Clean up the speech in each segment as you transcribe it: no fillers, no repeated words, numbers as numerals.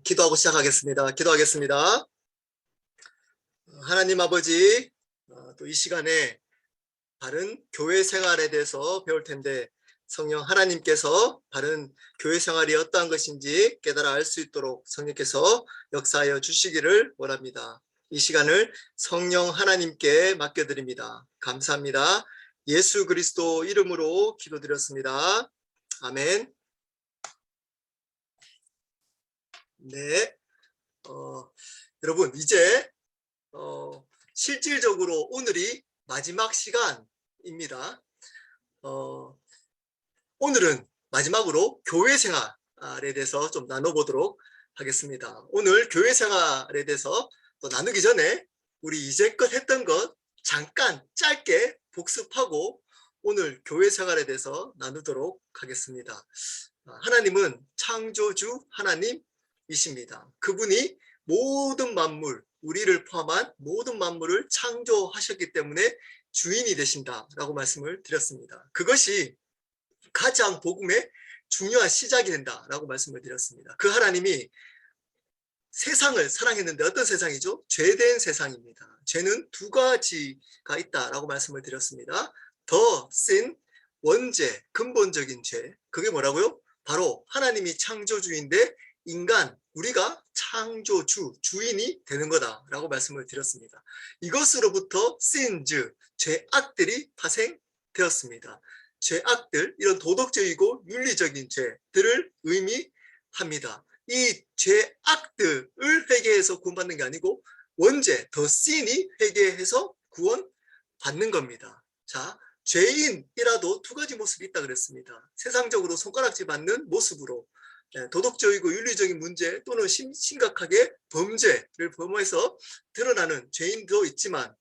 기도하고 시작하겠습니다. 기도하겠습니다. 하나님 아버지, 또 이 시간에 바른 교회 생활에 대해서 배울 텐데 성령 하나님께서 바른 교회 생활이 어떠한 것인지 깨달아 알 수 있도록 성령께서 역사하여 주시기를 원합니다. 이 시간을 성령 하나님께 맡겨드립니다. 감사합니다. 예수 그리스도 이름으로 기도드렸습니다. 아멘. 네, 여러분 이제 실질적으로 오늘이 마지막 시간입니다. 오늘은 마지막으로 교회 생활에 대해서 좀 나눠보도록 하겠습니다. 오늘 교회 생활에 대해서 또 나누기 전에 우리 이제껏 했던 것 잠깐 짧게 복습하고 오늘 교회 생활에 대해서 나누도록 하겠습니다. 하나님은 창조주 하나님이십니다. 그분이 모든 만물, 우리를 포함한 모든 만물을 창조하셨기 때문에 주인이 되신다라고 말씀을 드렸습니다. 그것이 가장 복음의 중요한 시작이 된다라고 말씀을 드렸습니다. 그 하나님이 세상을 사랑했는데 어떤 세상이죠? 죄된 세상입니다. 죄는 두 가지가 있다라고 말씀을 드렸습니다. 더 sin, 원죄, 근본적인 죄. 그게 뭐라고요? 바로 하나님이 창조주인데 인간, 우리가 창조주, 주인이 되는 거다라고 말씀을 드렸습니다. 이것으로부터 sins, 죄악들이 파생되었습니다. 죄악들, 이런 도덕적이고 윤리적인 죄들을 의미합니다. 이 죄악들을 회개해서 구원받는 게 아니고 원죄, 더 sin이 회개해서 구원받는 겁니다. 자, 죄인이라도 두 가지 모습이 있다 그랬습니다. 세상적으로 손가락질 받는 모습으로 도덕적이고 윤리적인 문제 또는 심각하게 범죄를 범해서 드러나는 죄인도 있지만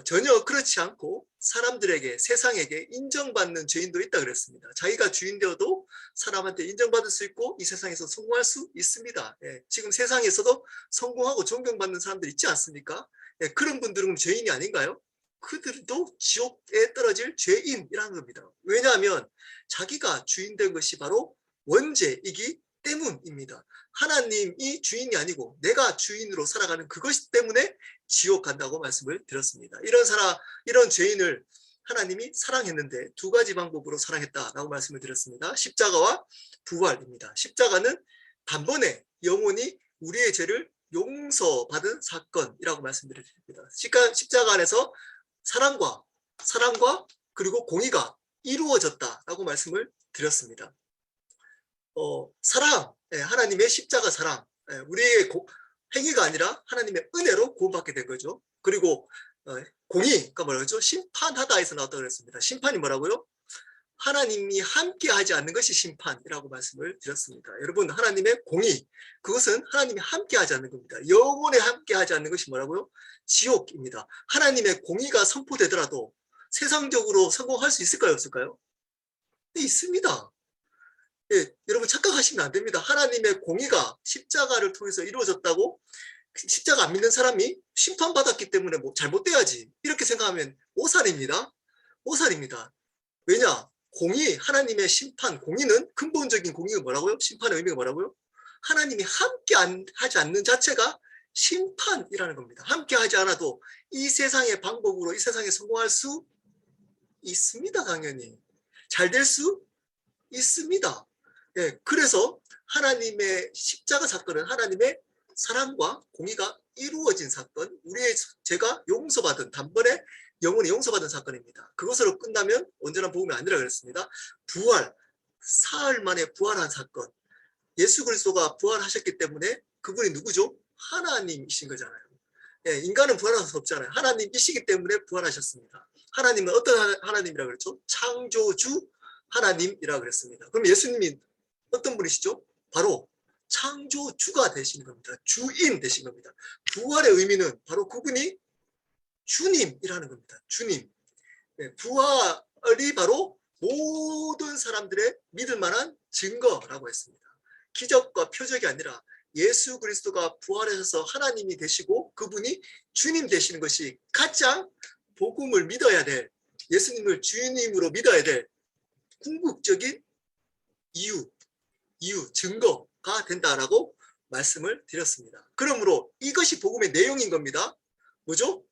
전혀 그렇지 않고 사람들에게 세상에게 인정받는 죄인도 있다 그랬습니다. 자기가 주인 되어도 사람한테 인정받을 수 있고 이 세상에서 성공할 수 있습니다. 지금 세상에서도 성공하고 존경받는 사람들 있지 않습니까? 그런 분들은 죄인이 아닌가요? 그들도 지옥에 떨어질 죄인이라는 겁니다. 왜냐하면 자기가 주인 된 것이 바로 원죄이기 때문입니다. 하나님이 주인이 아니고 내가 주인으로 살아가는 그것 때문에 지옥 간다고 말씀을 드렸습니다. 이런 죄인을 하나님이 사랑했는데 두 가지 방법으로 사랑했다라고 말씀을 드렸습니다. 십자가와 부활입니다. 십자가는 단번에 영원히 우리의 죄를 용서받은 사건이라고 말씀드렸습니다. 십자가 안에서 사랑과 그리고 공의가 이루어졌다라고 말씀을 드렸습니다. 사랑, 하나님의 십자가 사랑, 우리의 행위가 아니라 하나님의 은혜로 구원받게 된 거죠. 그리고 공의가 뭐라고 했죠? 심판하다에서 나왔다고 그랬습니다. 심판이 뭐라고요? 하나님이 함께 하지 않는 것이 심판이라고 말씀을 드렸습니다. 여러분, 하나님의 공의, 그것은 하나님이 함께 하지 않는 겁니다. 영원히 함께 하지 않는 것이 뭐라고요? 지옥입니다. 하나님의 공의가 선포되더라도 세상적으로 성공할 수 있을까요? 없을까요? 네, 있습니다. 여러분 착각하시면 안 됩니다. 하나님의 공의가 십자가를 통해서 이루어졌다고 십자가 안 믿는 사람이 심판받았기 때문에 뭐 잘못돼야지 이렇게 생각하면 오산입니다. 오산입니다. 왜냐? 공의, 하나님의 심판, 공의는 근본적인 공의가 뭐라고요? 심판의 의미가 뭐라고요? 하나님이 함께 하지 않는 자체가 심판이라는 겁니다. 함께 하지 않아도 이 세상의 방법으로 이 세상에 성공할 수 있습니다. 당연히. 잘 될 수 있습니다. 그래서 하나님의 십자가 사건은 하나님의 사랑과 공의가 이루어진 사건, 우리의 죄가 용서받은, 단번에 영원히 용서받은 사건입니다. 그것으로 끝나면 온전한 복음이 아니라 그랬습니다. 부활, 사흘 만에 부활한 사건. 예수 그리스도가 부활하셨기 때문에 그분이 누구죠? 하나님이신 거잖아요. 인간은 부활할 수 없잖아요. 하나님이시기 때문에 부활하셨습니다. 하나님은 어떤 하나님이라고 그랬죠? 창조주 하나님이라고 그랬습니다. 그럼 예수님이 어떤 분이시죠? 바로 창조주가 되시는 겁니다. 주인 되신 겁니다. 부활의 의미는 바로 그분이 주님이라는 겁니다. 주님. 부활이 바로 모든 사람들의 믿을 만한 증거라고 했습니다. 기적과 표적이 아니라 예수 그리스도가 부활하셔서 하나님이 되시고 그분이 주님 되시는 것이 가장 복음을 믿어야 될, 예수님을 주님으로 믿어야 될 궁극적인 이유, 증거가 된다라고 말씀을 드렸습니다. 그러므로 이것이 복음의 내용인 겁니다. 뭐죠?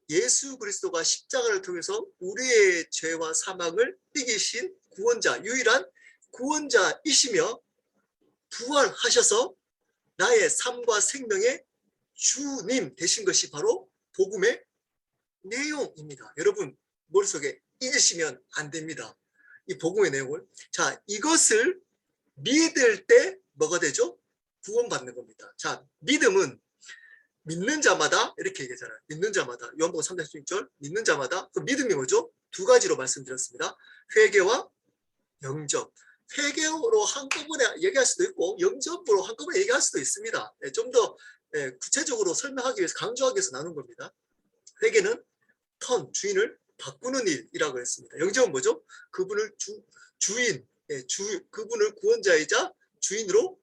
예수 그리스도가 십자가를 통해서 우리의 죄와 사망을 이기신 구원자, 유일한 구원자이시며 부활하셔서 나의 삶과 생명의 주님 되신 것이 바로 복음의 내용입니다. 여러분 머릿속에 잊으시면 안 됩니다. 이 복음의 내용을. 자, 이것을 믿을 때 뭐가 되죠? 구원받는 겁니다. 자, 믿음은 믿는 자마다 이렇게 얘기하잖아요. 믿는 자마다. 요한복음 3장 16절 믿는 자마다. 그 믿음이 뭐죠? 두 가지로 말씀드렸습니다. 회개와 영접. 회개로 한꺼번에 얘기할 수도 있고 영접으로 한꺼번에 얘기할 수도 있습니다. 좀 더 구체적으로 설명하기 위해서 강조하기 위해서 나눈 겁니다. 회개는 주인을 바꾸는 일이라고 했습니다. 영접은 뭐죠? 그분을 주인, 그분을 구원자이자 주인으로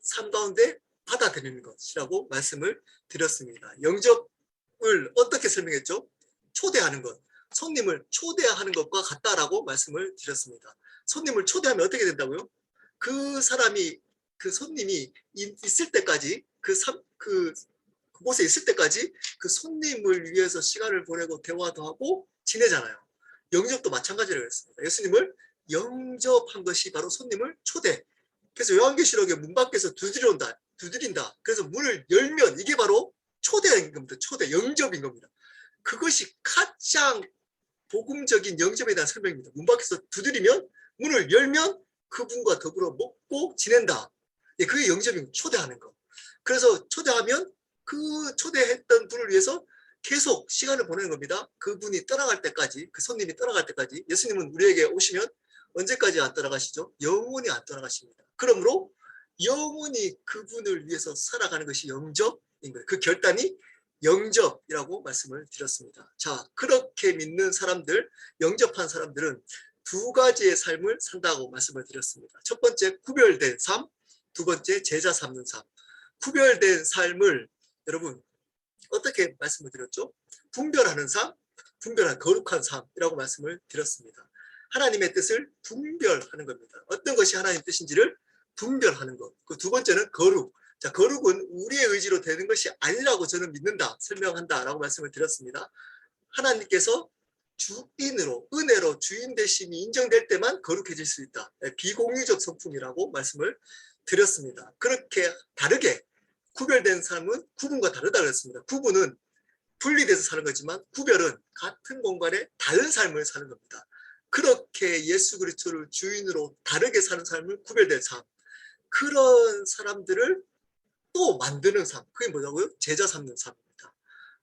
삶 가운데 받아들이는 것이라고 말씀을 드렸습니다. 영접을 어떻게 설명했죠? 초대하는 것. 손님을 초대하는 것과 같다라고 말씀을 드렸습니다. 손님을 초대하면 어떻게 된다고요? 그 사람이, 그 손님이 있을 때까지, 그곳에 있을 때까지 그 손님을 위해서 시간을 보내고 대화도 하고 지내잖아요. 영접도 마찬가지라고 했습니다. 예수님을 영접한 것이 바로 손님을 초대. 그래서 요한계시록에 문 밖에서 두드린다. 그래서 문을 열면 이게 바로 초대인 겁니다. 초대, 영접인 겁니다. 그것이 가장 복음적인 영접에 대한 설명입니다. 문 밖에서 두드리면 문을 열면 그분과 더불어 먹고 지낸다. 그게 영접인 초대하는 거. 그래서 초대하면 그 초대했던 분을 위해서 계속 시간을 보내는 겁니다. 그분이 떠나갈 때까지, 그 손님이 떠나갈 때까지. 예수님은 우리에게 오시면 언제까지 안 떠나가시죠? 영원히 안 떠나가십니다. 그러므로 영원히 그분을 위해서 살아가는 것이 영접인 거예요. 그 결단이 영접이라고 말씀을 드렸습니다. 자, 그렇게 믿는 사람들, 영접한 사람들은 두 가지의 삶을 산다고 말씀을 드렸습니다. 첫 번째, 구별된 삶, 두 번째, 제자 삼는 삶. 구별된 삶을 여러분 어떻게 말씀을 드렸죠? 분별하는 삶, 분별한 거룩한 삶이라고 말씀을 드렸습니다. 하나님의 뜻을 분별하는 겁니다. 어떤 것이 하나님의 뜻인지를 분별하는 것. 그 두 번째는 거룩. 자, 거룩은 우리의 의지로 되는 것이 아니라고 저는 믿는다, 설명한다라고 말씀을 드렸습니다. 하나님께서 주인으로, 은혜로 주인 되심이 인정될 때만 거룩해질 수 있다. 비공유적 성품이라고 말씀을 드렸습니다. 그렇게 다르게 구별된 삶은 구분과 다르다고 했습니다. 구분은 분리돼서 사는 거지만 구별은 같은 공간에 다른 삶을 사는 겁니다. 그렇게 예수 그리스도를 주인으로 다르게 사는 삶을 구별된 삶. 그런 사람들을 또 만드는 삶. 그게 뭐냐고요? 제자 삼는 삶입니다.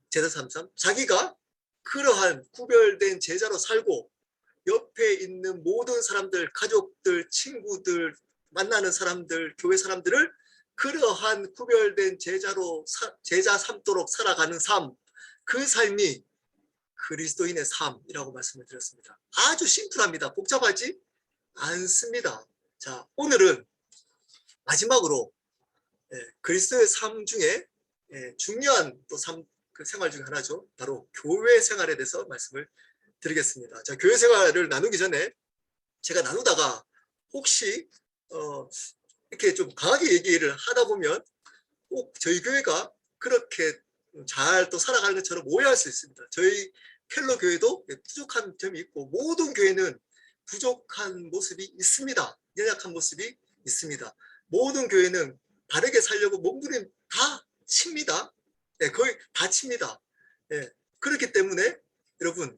제자 삼는 삶. 자기가 그러한 구별된 제자로 살고 옆에 있는 모든 사람들, 가족들, 친구들, 만나는 사람들, 교회 사람들을 그러한 구별된 제자 삼도록 살아가는 삶. 그 삶이 그리스도인의 삶이라고 말씀을 드렸습니다. 아주 심플합니다. 복잡하지 않습니다. 자, 오늘은 마지막으로 그리스도의 삶 중에 중요한 또 그 생활 중에 하나죠. 바로 교회 생활에 대해서 말씀을 드리겠습니다. 자, 교회 생활을 나누기 전에 제가 나누다가 혹시 이렇게 좀 강하게 얘기를 하다 보면 꼭 저희 교회가 그렇게 잘 또 살아가는 것처럼 오해할 수 있습니다. 저희 켈러 교회도 부족한 점이 있고 모든 교회는 부족한 모습이 있습니다. 연약한 모습이 있습니다. 모든 교회는 바르게 살려고 몸부림 다 칩니다. 거의 다 칩니다. 그렇기 때문에 여러분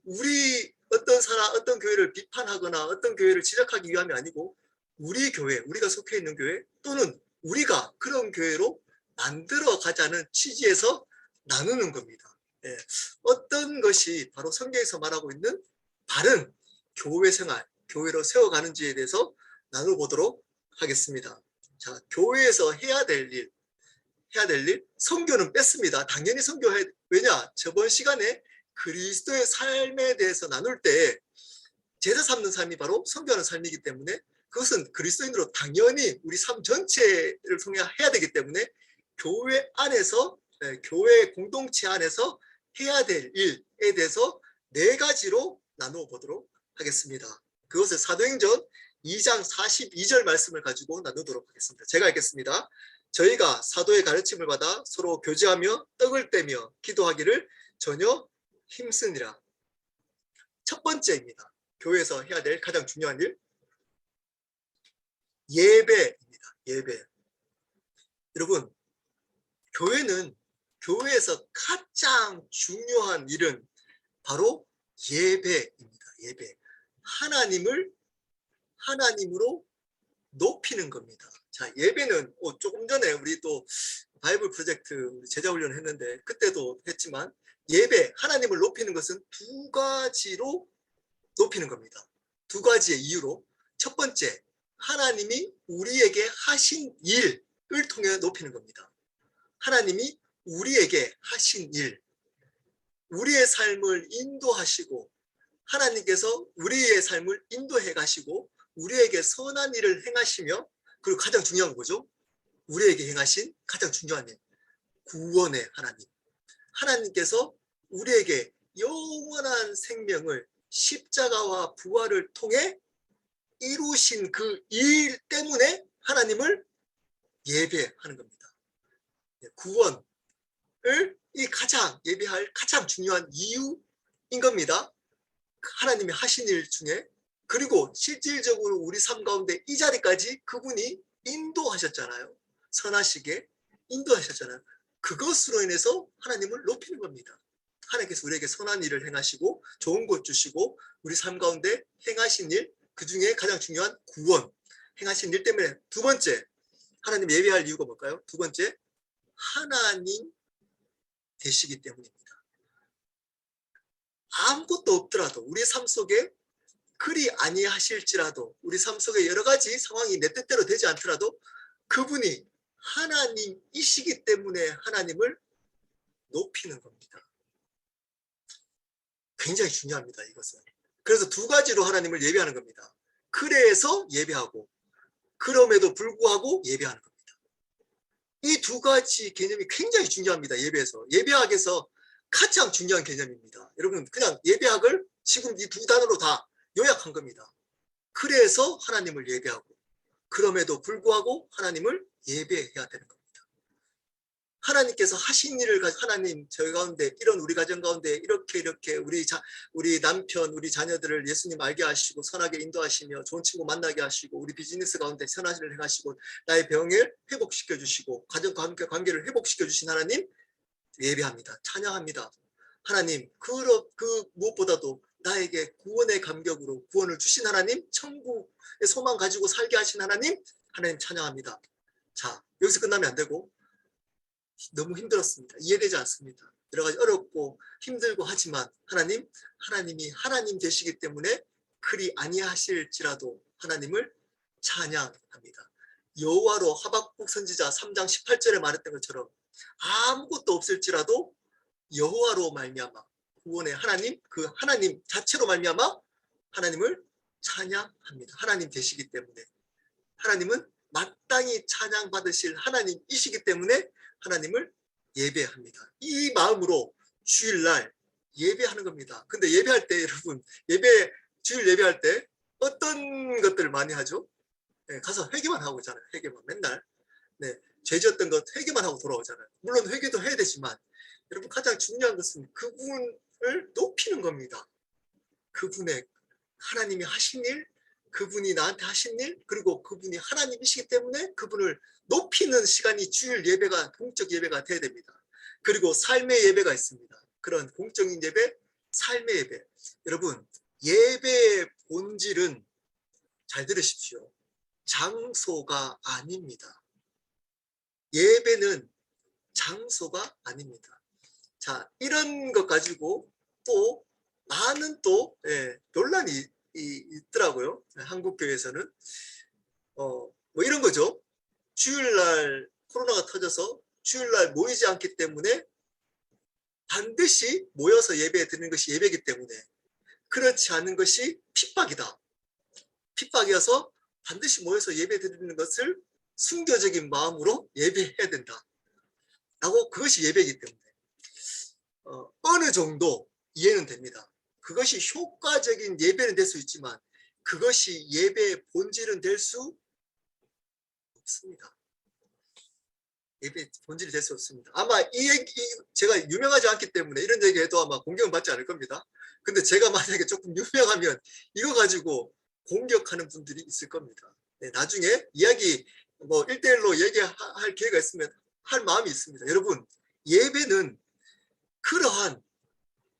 우리 어떤 교회를 비판하거나 어떤 교회를 지적하기 위함이 아니고 우리 교회, 우리가 속해 있는 교회 또는 우리가 그런 교회로 만들어 가자는 취지에서 나누는 겁니다. 어떤 것이 바로 성경에서 말하고 있는 바른 교회 생활, 교회로 세워가는지에 대해서 나눠보도록 하겠습니다. 자, 교회에서 해야 될 일, 선교는 뺐습니다. 당연히 선교해. 왜냐? 저번 시간에 그리스도의 삶에 대해서 나눌 때 제자 삼는 삶이 바로 선교하는 삶이기 때문에 그것은 그리스도인으로 당연히 우리 삶 전체를 통해 해야 되기 때문에 교회 안에서, 교회 공동체 안에서 해야 될 일에 대해서 4가지로 나누어 보도록 하겠습니다. 그것을 사도행전 2장 42절 말씀을 가지고 나누도록 하겠습니다. 제가 읽겠습니다. 저희가 사도의 가르침을 받아 서로 교제하며 떡을 떼며 기도하기를 전혀 힘쓰니라. 첫 번째입니다. 교회에서 해야 될 가장 중요한 일, 예배입니다. 예배. 여러분, 교회에서 가장 중요한 일은 바로 예배입니다. 예배. 하나님으로 높이는 겁니다. 자, 예배는 조금 전에 우리 또 바이블 프로젝트 제자 훈련을 했는데 그때도 했지만 예배, 하나님을 높이는 것은 두 가지로 높이는 겁니다. 두 가지의 이유로. 첫 번째, 하나님이 우리에게 하신 일을 통해 높이는 겁니다. 하나님이 우리에게 하신 일, 우리의 삶을 인도하시고 하나님께서 우리의 삶을 인도해 가시고 우리에게 선한 일을 행하시며, 그리고 가장 중요한 거죠. 우리에게 행하신 가장 중요한 일, 구원의 하나님. 하나님께서 우리에게 영원한 생명을 십자가와 부활을 통해 이루신 그 일 때문에 하나님을 예배하는 겁니다. 구원을 예배할 가장 중요한 이유인 겁니다. 하나님이 하신 일 중에. 그리고 실질적으로 우리 삶 가운데 이 자리까지 그분이 인도하셨잖아요. 선하시게 인도하셨잖아요. 그것으로 인해서 하나님을 높이는 겁니다. 하나님께서 우리에게 선한 일을 행하시고 좋은 것 주시고 우리 삶 가운데 행하신 일, 그 중에 가장 중요한 구원 행하신 일 때문에. 두 번째, 하나님 예배할 이유가 뭘까요? 두 번째, 하나님 되시기 때문입니다. 아무것도 없더라도 우리 삶 속에 그리 아니하실지라도, 우리 삶 속에 여러 가지 상황이 내 뜻대로 되지 않더라도 그분이 하나님이시기 때문에 하나님을 높이는 겁니다. 굉장히 중요합니다, 이것은. 그래서 두 가지로 하나님을 예배하는 겁니다. 그래서 예배하고, 그럼에도 불구하고 예배하는 겁니다. 이 두 가지 개념이 굉장히 중요합니다. 예배에서. 예배학에서 가장 중요한 개념입니다. 여러분, 그냥 예배학을 지금 이 두 단어로 다 요약한 겁니다. 그래서 하나님을 예배하고, 그럼에도 불구하고 하나님을 예배해야 되는 겁니다. 하나님께서 하신 일을 가지고, 하나님 저희 가운데, 이런 우리 가정 가운데 이렇게 우리 남편, 우리 자녀들을 예수님 알게 하시고 선하게 인도하시며 좋은 친구 만나게 하시고 우리 비즈니스 가운데 선한 일을 행하시고 나의 병을 회복시켜 주시고 가정과 함께 관계를 회복시켜 주신 하나님 예배합니다. 찬양합니다. 하나님, 그 무엇보다도 나에게 구원의 감격으로 구원을 주신 하나님, 천국의 소망 가지고 살게 하신 하나님 찬양합니다. 자, 여기서 끝나면 안 되고, 너무 힘들었습니다. 이해되지 않습니다. 여러 가지 어렵고 힘들고 하지만 하나님이 하나님 되시기 때문에 그리 아니하실지라도 하나님을 찬양합니다. 여호와로 하박국 선지자 3장 18절에 말했던 것처럼 아무것도 없을지라도 여호와로 말미암아 구원의 하나님, 그 하나님 자체로 말미암아 하나님을 찬양합니다. 하나님 되시기 때문에. 하나님은 마땅히 찬양받으실 하나님이시기 때문에 하나님을 예배합니다. 이 마음으로 주일날 예배하는 겁니다. 근데 예배할 때 여러분, 주일 예배할 때 어떤 것들을 많이 하죠? 네, 가서 회개만 하고 오잖아요. 회개만 맨날. 네, 죄 지었던 것 회개만 하고 돌아오잖아요. 물론 회개도 해야 되지만 여러분, 가장 중요한 것은 그분을 높이는 겁니다. 그분의 하나님이 하신 일, 그분이 나한테 하신 일, 그리고 그분이 하나님이시기 때문에 그분을 높이는 시간이 주일 예배가, 공적 예배가 돼야 됩니다. 그리고 삶의 예배가 있습니다. 그런 공적인 예배, 삶의 예배. 여러분, 예배의 본질은, 잘 들으십시오, 장소가 아닙니다. 예배는 장소가 아닙니다. 자, 이런 것 가지고 또 많은 논란이 있더라고요. 한국 교회에서는 뭐 이런 거죠. 주일날 코로나가 터져서 주일날 모이지 않기 때문에 반드시 모여서 예배 드리는 것이 예배이기 때문에 그렇지 않은 것이 핍박이다. 핍박이어서 반드시 모여서 예배 드리는 것을 순교적인 마음으로 예배해야 된다. 라고, 그것이 예배이기 때문에 어느 정도 이해는 됩니다. 그것이 효과적인 예배는 될 수 있지만 그것이 예배의 본질은 될 수 없습니다. 예배의 본질이 될 수 없습니다. 아마 이 얘기 제가 유명하지 않기 때문에 이런 얘기해도 아마 공격은 받지 않을 겁니다. 근데 제가 만약에 조금 유명하면 이거 가지고 공격하는 분들이 있을 겁니다. 네, 나중에 이야기 뭐 1대1로 얘기할 기회가 있으면 할 마음이 있습니다. 여러분, 예배는 그러한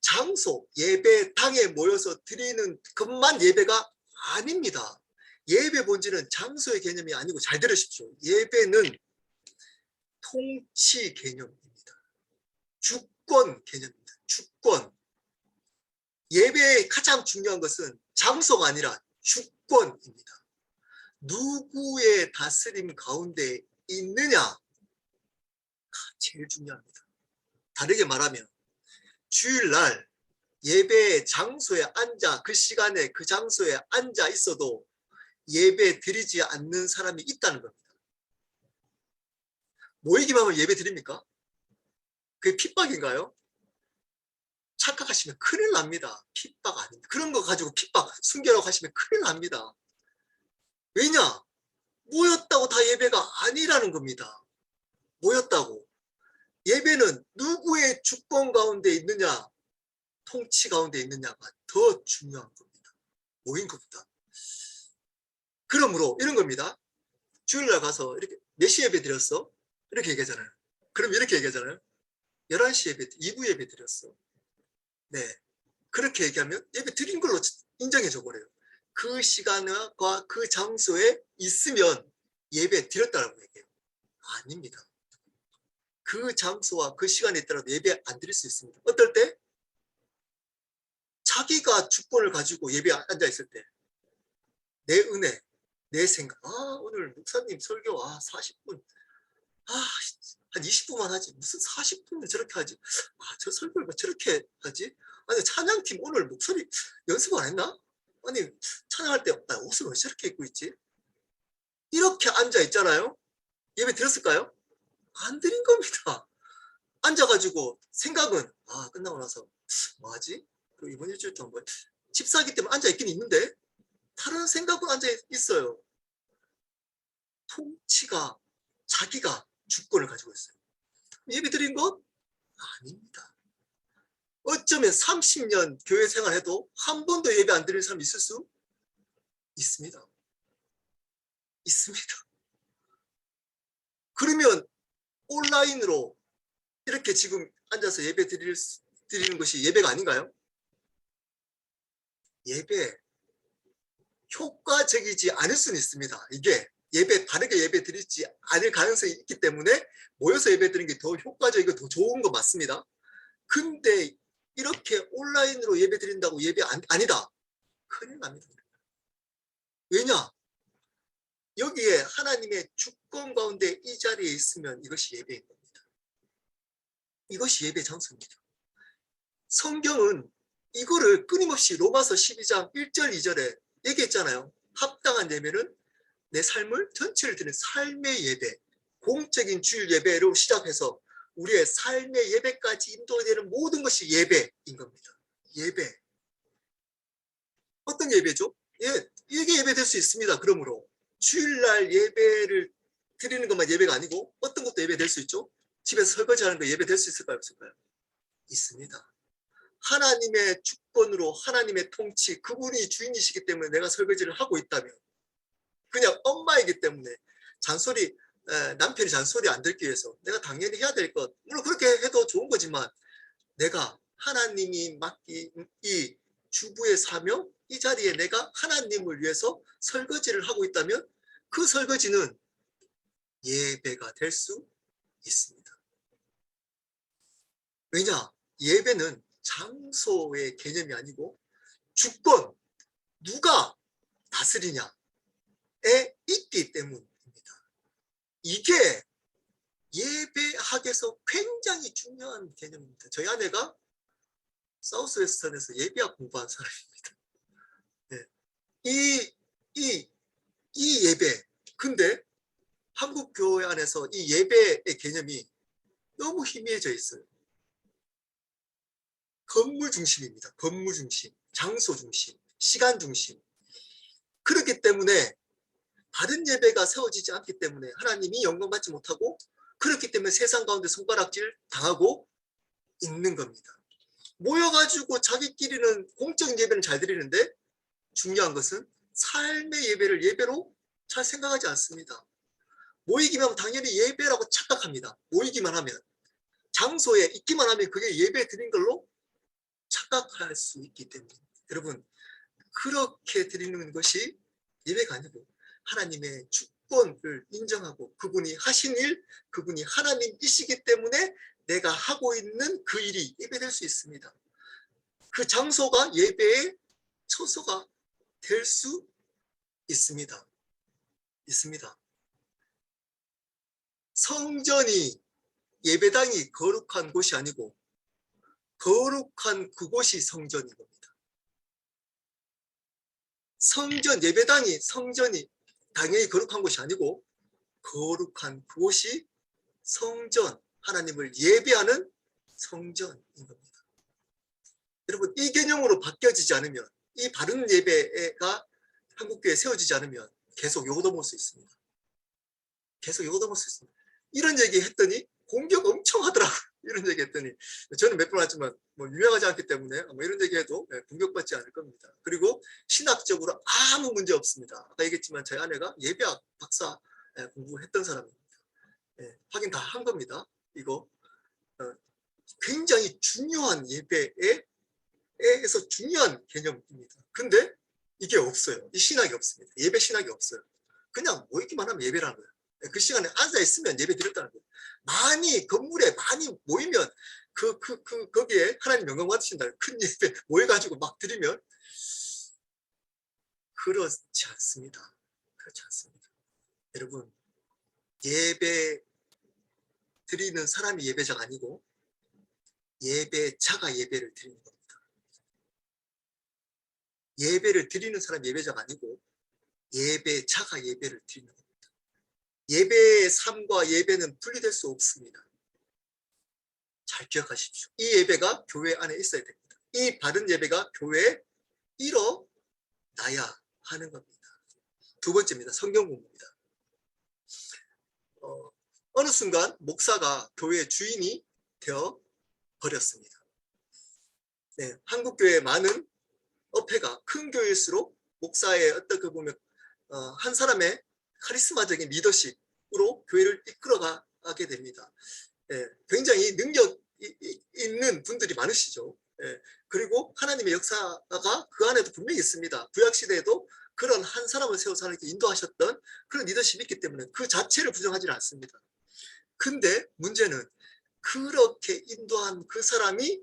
장소, 예배당에 모여서 드리는 것만 예배가 아닙니다. 예배 본질은 장소의 개념이 아니고, 잘 들으십시오. 예배는 통치 개념입니다. 주권 개념입니다. 주권. 예배의 가장 중요한 것은 장소가 아니라 주권입니다. 누구의 다스림 가운데 있느냐가 제일 중요합니다. 다르게 말하면 주일날 예배 장소에 앉아 그 시간에 그 장소에 앉아 있어도 예배 드리지 않는 사람이 있다는 겁니다. 모이기만 하면 예배 드립니까? 그게 핍박인가요? 착각하시면 큰일 납니다. 핍박 아닙니다. 그런 거 가지고 핍박, 숨겨라고 하시면 큰일 납니다. 왜냐? 모였다고 다 예배가 아니라는 겁니다. 모였다고. 예배는 누구의 주권 가운데 있느냐, 통치 가운데 있느냐가 더 중요한 겁니다. 모인 것보다. 그러므로 이런 겁니다. 주일날 가서 이렇게 몇 시 예배 드렸어? 이렇게 얘기하잖아요. 그럼 이렇게 얘기하잖아요. 11시 예배, 2부 예배 드렸어. 네. 그렇게 얘기하면 예배 드린 걸로 인정해 줘 버려요. 그 시간과 그 장소에 있으면 예배 드렸다라고 얘기해요. 아닙니다. 그 장소와 그 시간에 있더라도 예배 안 드릴 수 있습니다. 어떨 때? 자기가 주권을 가지고 예배에 앉아 있을 때, 내 은혜, 내 생각, 오늘 목사님 설교 40분, 한 20분만 하지 무슨 40분을 저렇게 하지, 저 설교를 왜 저렇게 하지, 아니 찬양팀 오늘 목소리 연습 안 했나, 아니 찬양할 때 옷을 왜 저렇게 입고 있지, 이렇게 앉아 있잖아요. 예배 드렸을까요? 안 드린 겁니다. 앉아가지고 생각은 끝나고 나서 뭐 하지? 그리고 이번 일주일 동안 뭐 집사기 때문에 앉아 있긴 있는데 다른 생각은 앉아 있어요. 통치가 자기가 주권을 가지고 있어요. 예배 드린 것? 아닙니다. 어쩌면 30년 교회 생활해도 한 번도 예배 안 드린 사람이 있을 수 있습니다. 있습니다. 그러면 온라인으로 이렇게 지금 앉아서 예배 드리는 것이 예배가 아닌가요? 예배 효과적이지 않을 수는 있습니다. 이게 다르게 예배 드리지 않을 가능성이 있기 때문에 모여서 예배 드리는 게 더 효과적이고 더 좋은 거 맞습니다. 근데 이렇게 온라인으로 예배 드린다고 예배 아니다. 큰일 납니다. 왜냐? 여기에 하나님의 주권 가운데 이 자리에 있으면 이것이 예배인 겁니다. 이것이 예배 장소입니다. 성경은 이거를 끊임없이 로마서 12장 1절 2절에 얘기했잖아요. 합당한 예배는 내 삶을 전체를 드리는 삶의 예배, 공적인 주일 예배로 시작해서 우리의 삶의 예배까지 인도되는 모든 것이 예배인 겁니다. 예배. 어떤 예배죠? 이게 예배 될 수 있습니다. 그러므로 주일날 예배를 드리는 것만 예배가 아니고 어떤 것도 예배 될 수 있죠? 집에서 설거지하는 거 예배 될 수 있을까요? 없을까요? 있습니다. 하나님의 주권으로 하나님의 통치, 그분이 주인이시기 때문에 내가 설거지를 하고 있다면, 그냥 엄마이기 때문에 남편이 잔소리 안 듣기 위해서 내가 당연히 해야 될 것, 물론 그렇게 해도 좋은 거지만 내가 하나님이 맡긴 이 주부의 사명, 이 자리에 내가 하나님을 위해서 설거지를 하고 있다면 그 설거지는 예배가 될 수 있습니다. 왜냐? 예배는 장소의 개념이 아니고 주권, 누가 다스리냐에 있기 때문입니다. 이게 예배학에서 굉장히 중요한 개념입니다. 저희 아내가 사우스웨스턴에서 예배학 공부한 사람입니다. 네. 이 예배, 근데 한국 교회 안에서 이 예배의 개념이 너무 희미해져 있어요. 건물 중심입니다. 건물 중심, 장소 중심, 시간 중심. 그렇기 때문에 바른 예배가 세워지지 않기 때문에 하나님이 영광 받지 못하고, 그렇기 때문에 세상 가운데 손가락질 당하고 있는 겁니다. 모여가지고 자기끼리는 공적인 예배는 잘 드리는데 중요한 것은 삶의 예배를 예배로 잘 생각하지 않습니다. 모이기만 하면 당연히 예배라고 착각합니다. 모이기만 하면, 장소에 있기만 하면 그게 예배 드린 걸로 착각할 수 있기 때문에, 여러분, 그렇게 드리는 것이 예배가 아니고 하나님의 주권을 인정하고 그분이 하신 일, 그분이 하나님이시기 때문에 내가 하고 있는 그 일이 예배될 수 있습니다. 그 장소가 예배의 처소가 될 수 있습니다. 성전이, 예배당이 거룩한 곳이 아니고 거룩한 그곳이 성전인 겁니다. 성전, 예배당이, 성전이 당연히 거룩한 곳이 아니고 거룩한 그곳이 성전, 하나님을 예배하는 성전인 겁니다. 여러분, 이 개념으로 바뀌어지지 않으면, 이 바른 예배가 한국교회에 세워지지 않으면 계속 욕얻어먹을 수 있습니다. 계속 욕얻어먹을 수 있습니다. 이런 얘기 했더니 공격 엄청 하더라고요. 이런 얘기 했더니, 저는 몇 번 하지만 뭐 유명하지 않기 때문에 뭐 이런 얘기 해도 공격받지 않을 겁니다. 그리고 신학적으로 아무 문제 없습니다. 아까 얘기했지만 저희 아내가 예배학 박사 공부했던 사람입니다. 확인 다 한 겁니다. 이거 굉장히 중요한 예배에서 중요한 개념입니다. 근데 이게 없어요. 이 신학이 없습니다. 예배 신학이 없어요. 그냥 모이기만 하면 예배라는 거예요. 그 시간에 앉아 있으면 예배 드렸다는 거예요. 많이 건물에 많이 모이면 거기에 하나님 영광 받으신다. 큰 예배 모여가지고 막 드리면 그렇지 않습니다. 그렇지 않습니다. 여러분, 예배 드리는 사람이 예배자가 아니고 예배자가 예배를 드리는 겁니다. 예배를 드리는 사람이 예배자가 아니고 예배자가 예배를 드리는 겁니다. 예배의 삶과 예배는 분리될 수 없습니다. 잘 기억하십시오. 이 예배가 교회 안에 있어야 됩니다. 이 바른 예배가 교회에 일어나야 하는 겁니다. 두 번째입니다. 성경 공부입니다. 어느 순간 목사가 교회의 주인이 되어 버렸습니다. 한국교회의 많은 어폐가 큰 교회일수록 목사의 어떻게 보면 한 사람의 카리스마적인 리더십으로 교회를 이끌어가게 됩니다. 굉장히 능력 있는 분들이 많으시죠. 그리고 하나님의 역사가 그 안에도 분명히 있습니다. 구약시대에도 그런 한 사람을 세워서 하나님께 인도하셨던 그런 리더십이 있기 때문에 그 자체를 부정하지는 않습니다. 근데 문제는 그렇게 인도한 그 사람이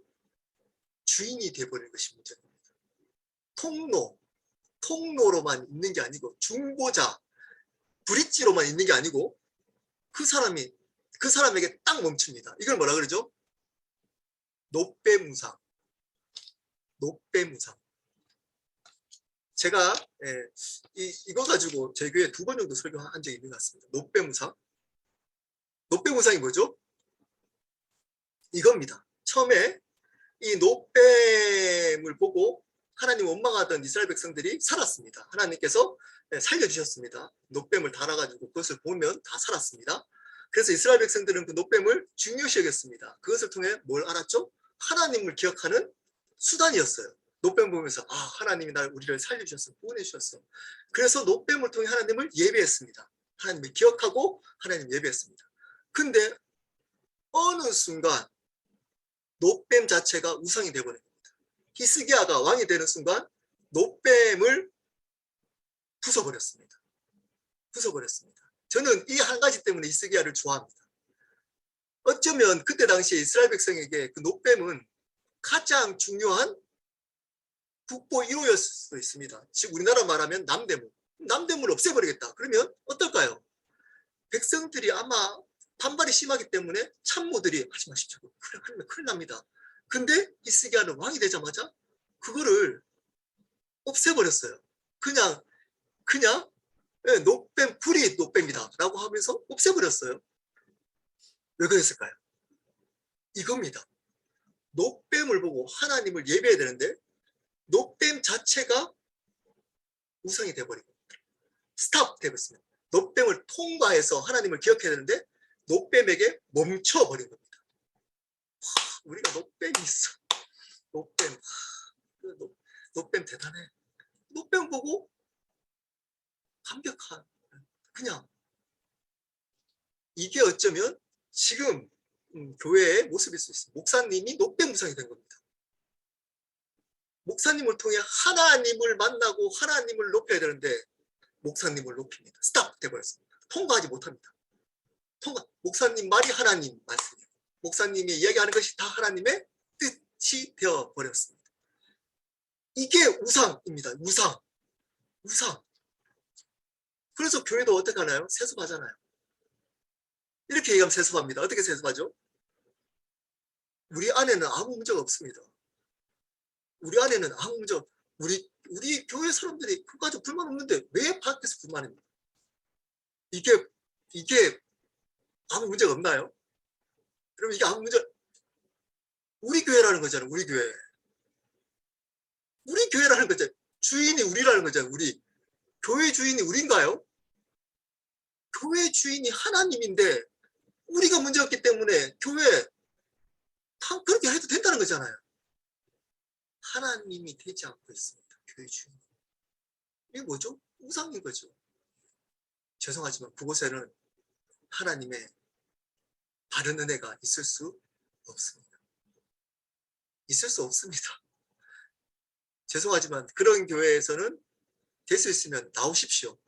주인이 되어버린 것이 문제입니다. 통로로만 있는 게 아니고 중보자, 브릿지로만 있는 게 아니고 그 사람에게 딱 멈춥니다. 이걸 뭐라 그러죠? 노빼무상. 제가 이거 가지고 저희 교회에 2번 정도 설교한 적이 있는 것 같습니다. 노빼무상이 뭐죠? 이겁니다. 처음에 이 노뱀을 보고 하나님 원망하던 이스라엘 백성들이 살았습니다. 하나님께서 살려주셨습니다. 노뱀을 달아가지고 그것을 보면 다 살았습니다. 그래서 이스라엘 백성들은 그 노뱀을 중요시 여겼습니다. 그것을 통해 뭘 알았죠? 하나님을 기억하는 수단이었어요. 노뱀 보면서 하나님이 우리를 살려주셨어, 구원해 주셨어. 그래서 노뱀을 통해 하나님을 예배했습니다. 하나님을 기억하고 하나님 예배했습니다. 근데 어느 순간 노뱀 자체가 우상이 되어버린 겁니다. 히스기야가 왕이 되는 순간 노뱀을 부숴버렸습니다. 저는 이 한 가지 때문에 히스기야를 좋아합니다. 어쩌면 그때 당시에 이스라엘 백성에게 그 노뱀은 가장 중요한 국보 1호였을 수도 있습니다. 즉 우리나라 말하면 남대문을 없애버리겠다. 그러면 어떨까요? 백성들이 아마 반발이 심하기 때문에 참모들이 하지 마십시오. 그러면 큰일 납니다. 근데 히스기야는 왕이 되자마자 그거를 없애버렸어요. 그냥 노뱀, 불이 노뱀이다 라고 하면서 없애버렸어요. 왜 그랬을까요? 이겁니다. 노뱀을 보고 하나님을 예배해야 되는데 노뱀 자체가 우상이 돼버리고 스탑 되고 있습니다. 노뱀을 통과해서 하나님을 기억해야 되는데 노뱀에게 멈춰버린 겁니다. 우리가 노뱀이 있어. 노뱀. 노뱀 대단해. 노뱀 보고 감격한, 그냥 이게 어쩌면 지금 교회의 모습일 수 있습니다. 목사님이 노뱀 무상이 된 겁니다. 목사님을 통해 하나님을 만나고 하나님을 높여야 되는데 목사님을 높입니다. 스탑 돼버렸습니다. 통과하지 못합니다. 목사님 말이 하나님 말씀이에요. 목사님이 이야기하는 것이 다 하나님의 뜻이 되어버렸습니다. 이게 우상입니다. 우상. 그래서 교회도 어떻게 하나요? 세습하잖아요. 이렇게 얘기하면 세습합니다. 어떻게 세습하죠? 우리 안에는 아무 문제가 없습니다. 우리 안에는 아무 문제, 우리 교회 사람들이 그까지 불만 없는데 왜 밖에서 불만입니까? 이게 아무 문제가 없나요? 그럼 이게 아무 문제, 우리 교회라는 거잖아요. 우리 교회라는 거죠. 주인이 우리라는 거잖아요. 교회 주인이 우리인가요? 교회 주인이 하나님인데 우리가 문제였기 때문에 교회 그렇게 해도 된다는 거잖아요. 하나님이 되지 않고 있습니다. 교회 주인. 이게 뭐죠? 우상인 거죠. 죄송하지만 그곳에는 하나님의 바른 은혜가 있을 수 없습니다. 있을 수 없습니다. 죄송하지만 그런 교회에서는 될 수 있으면 나오십시오.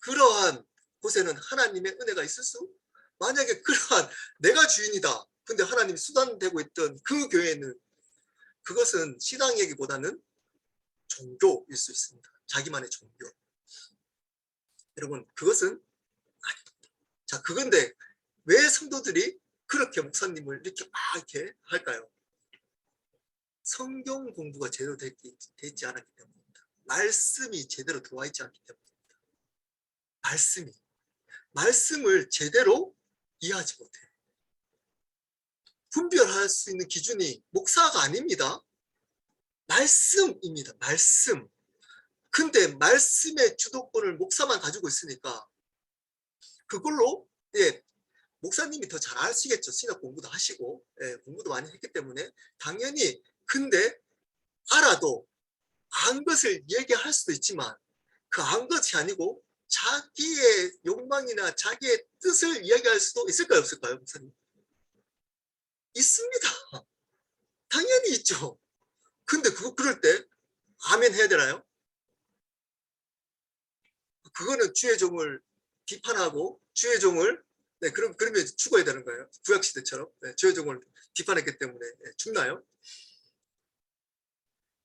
그러한 곳에는 하나님의 은혜가 있을 수, 만약에 그러한 내가 주인이다. 근데 하나님이 수단되고 있던 그 교회는 그것은 신앙 얘기보다는 종교일 수 있습니다. 자기만의 종교. 여러분, 그것은 아닙니다. 자, 그건데 왜 성도들이 그렇게 목사님을 이렇게 할까요? 성경 공부가 제대로 되지 않았기 때문입니다. 말씀이 제대로 들어와 있지 않기 때문입니다. 말씀을 제대로 이해하지 못해요. 분별할 수 있는 기준이 목사가 아닙니다. 말씀입니다. 말씀. 근데 말씀의 주도권을 목사만 가지고 있으니까 그걸로 목사님이 더 잘 아시겠죠. 신학 공부도 하시고 공부도 많이 했기 때문에 당연히. 근데 알아도 안 것을 얘기할 수도 있지만 그 안 것이 아니고 자기의 욕망이나 자기의 뜻을 이야기할 수도 있을까요? 없을까요? 목사님? 있습니다. 당연히 있죠. 근데 그럴 때 아멘 해야 되나요? 그거는 주의 종을 비판하고 주의 종을 그러면 죽어야 되는 거예요. 구약시대처럼 주의 종을 비판했기 때문에 죽나요?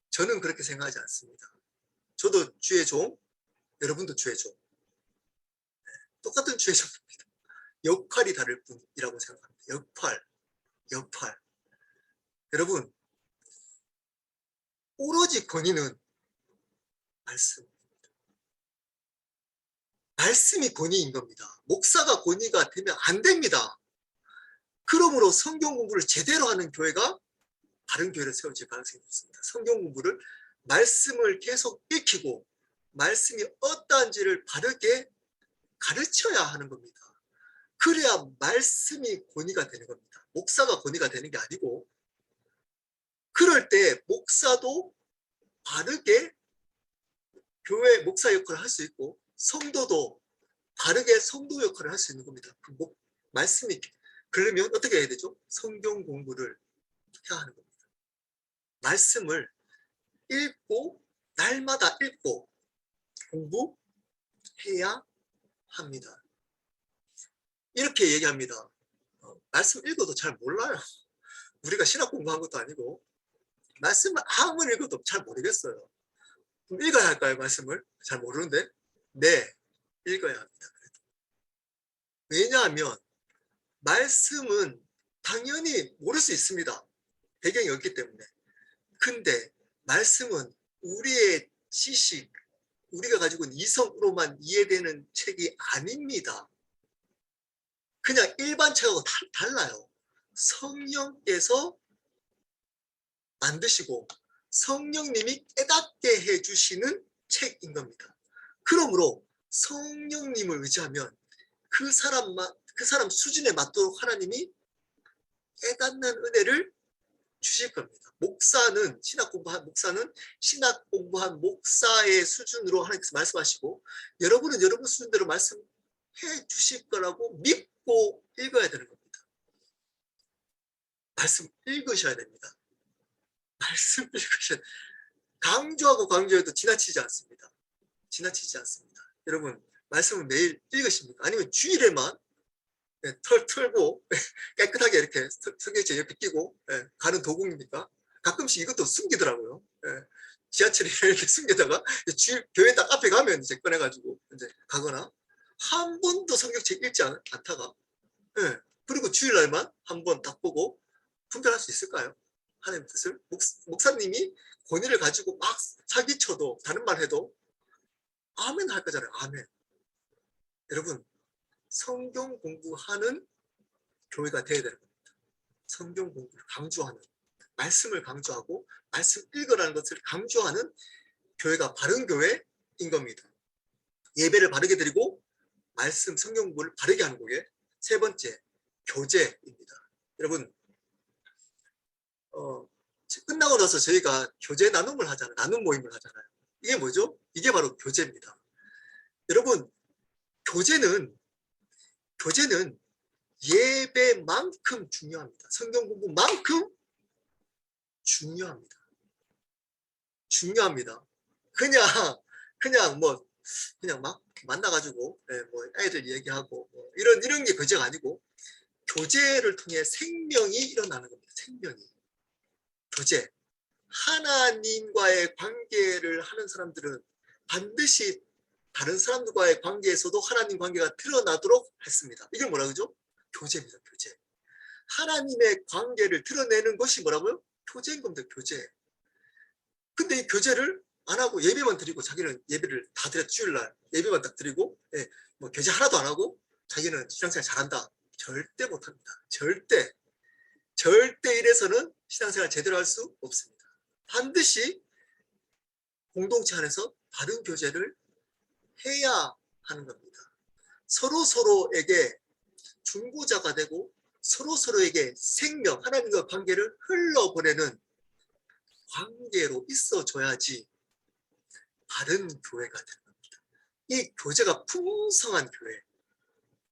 저는 그렇게 생각하지 않습니다. 저도 주의 종, 여러분도 주의 종. 똑같은 주의 종입니다. 역할이 다를 뿐이라고 생각합니다. 역할. 여러분, 오로지 권위는 말씀이 권위인 겁니다. 목사가 권위가 되면 안 됩니다. 그러므로 성경 공부를 제대로 하는 교회가 다른 교회를 세워질 가능성이 있습니다. 성경 공부를 말씀을 계속 익히고 말씀이 어떠한지를 바르게 가르쳐야 하는 겁니다. 그래야 말씀이 권위가 되는 겁니다. 목사가 권위가 되는 게 아니고, 그럴 때 목사도 바르게 교회 목사 역할을 할 수 있고 성도도 바르게 성도 역할을 할 수 있는 겁니다. 말씀이. 그러면 어떻게 해야 되죠? 성경 공부를 해야 하는 겁니다. 말씀을 읽고 날마다 읽고 공부해야 합니다. 이렇게 얘기합니다. 말씀 읽어도 잘 몰라요. 우리가 신학 공부한 것도 아니고 말씀을 아무리 읽어도 잘 모르겠어요. 그럼 읽어야 할까요? 말씀을? 잘 모르는데? 네, 읽어야 합니다. 왜냐하면 말씀은 당연히 모를 수 있습니다. 배경이 없기 때문에. 근데 말씀은 우리의 지식, 우리가 가지고 있는 이성으로만 이해되는 책이 아닙니다. 그냥 일반 책하고 달라요. 성령께서 만드시고 성령님이 깨닫게 해주시는 책인 겁니다. 그러므로 성령님을 의지하면 그 사람 수준에 맞도록 하나님이 깨닫는 은혜를 주실 겁니다. 신학 공부한 목사의 수준으로 하나님께서 말씀하시고, 여러분은 여러분 수준대로 말씀해 주실 거라고 믿고 읽어야 되는 겁니다. 말씀 읽으셔야 됩니다. 말씀 읽으셔야, 강조하고 강조해도 지나치지 않습니다. 여러분, 말씀을 매일 읽으십니까? 아니면 주일에만 털고 깨끗하게 이렇게 성경책 옆에 끼고 가는 도공입니까? 가끔씩 이것도 숨기더라고요. 지하철에 이렇게 숨기다가 교회 딱 앞에 가면 이제 꺼내가지고 이제 가거나, 한 번도 성경책 읽지 않다가 그리고 주일날만 한 번 딱 보고 분별할 수 있을까요? 하나님의 뜻을. 목사님이 권위를 가지고 막 사기쳐도, 다른 말 해도 아멘 할 거잖아요. 아멘. 여러분, 성경 공부하는 교회가 되어야 되는 겁니다. 성경 공부를 강조하는, 말씀을 강조하고 말씀 읽으라는 것을 강조하는 교회가 바른 교회인 겁니다. 예배를 바르게 드리고 말씀 성경 공부를 바르게 하는 거게. 세 번째, 교제입니다. 여러분, 끝나고 나서 저희가 교제 나눔을 하잖아요. 나눔 모임을 하잖아요. 이게 뭐죠? 이게 바로 교제입니다. 여러분, 교제는 예배만큼 중요합니다. 성경 공부만큼 중요합니다. 그냥 막 만나가지고 뭐 애들 얘기하고 이런 게 교제가 아니고, 교제를 통해 생명이 일어나는 겁니다. 생명이. 교제. 하나님과의 관계를 하는 사람들은 반드시 다른 사람들과의 관계에서도 하나님 관계가 드러나도록 했습니다. 이걸 뭐라 그러죠? 교제입니다. 교제. 하나님의 관계를 드러내는 것이 뭐라고요? 교제인 겁니다. 교제. 근데 이 교제를 안 하고 예배만 드리고, 자기는 예배를 다 드려, 주일날 예배만 딱 드리고 뭐 교제 하나도 안 하고 자기는 신앙생활 잘한다. 절대 못합니다. 절대 이래서는 신앙생활 제대로 할 수 없습니다. 반드시 공동체 안에서 바른 교제를 해야 하는 겁니다. 서로에게 중보자가 되고 서로에게 생명, 하나님과 관계를 흘러보내는 관계로 있어줘야지 바른 교회가 되는 겁니다. 이 교제가 풍성한 교회,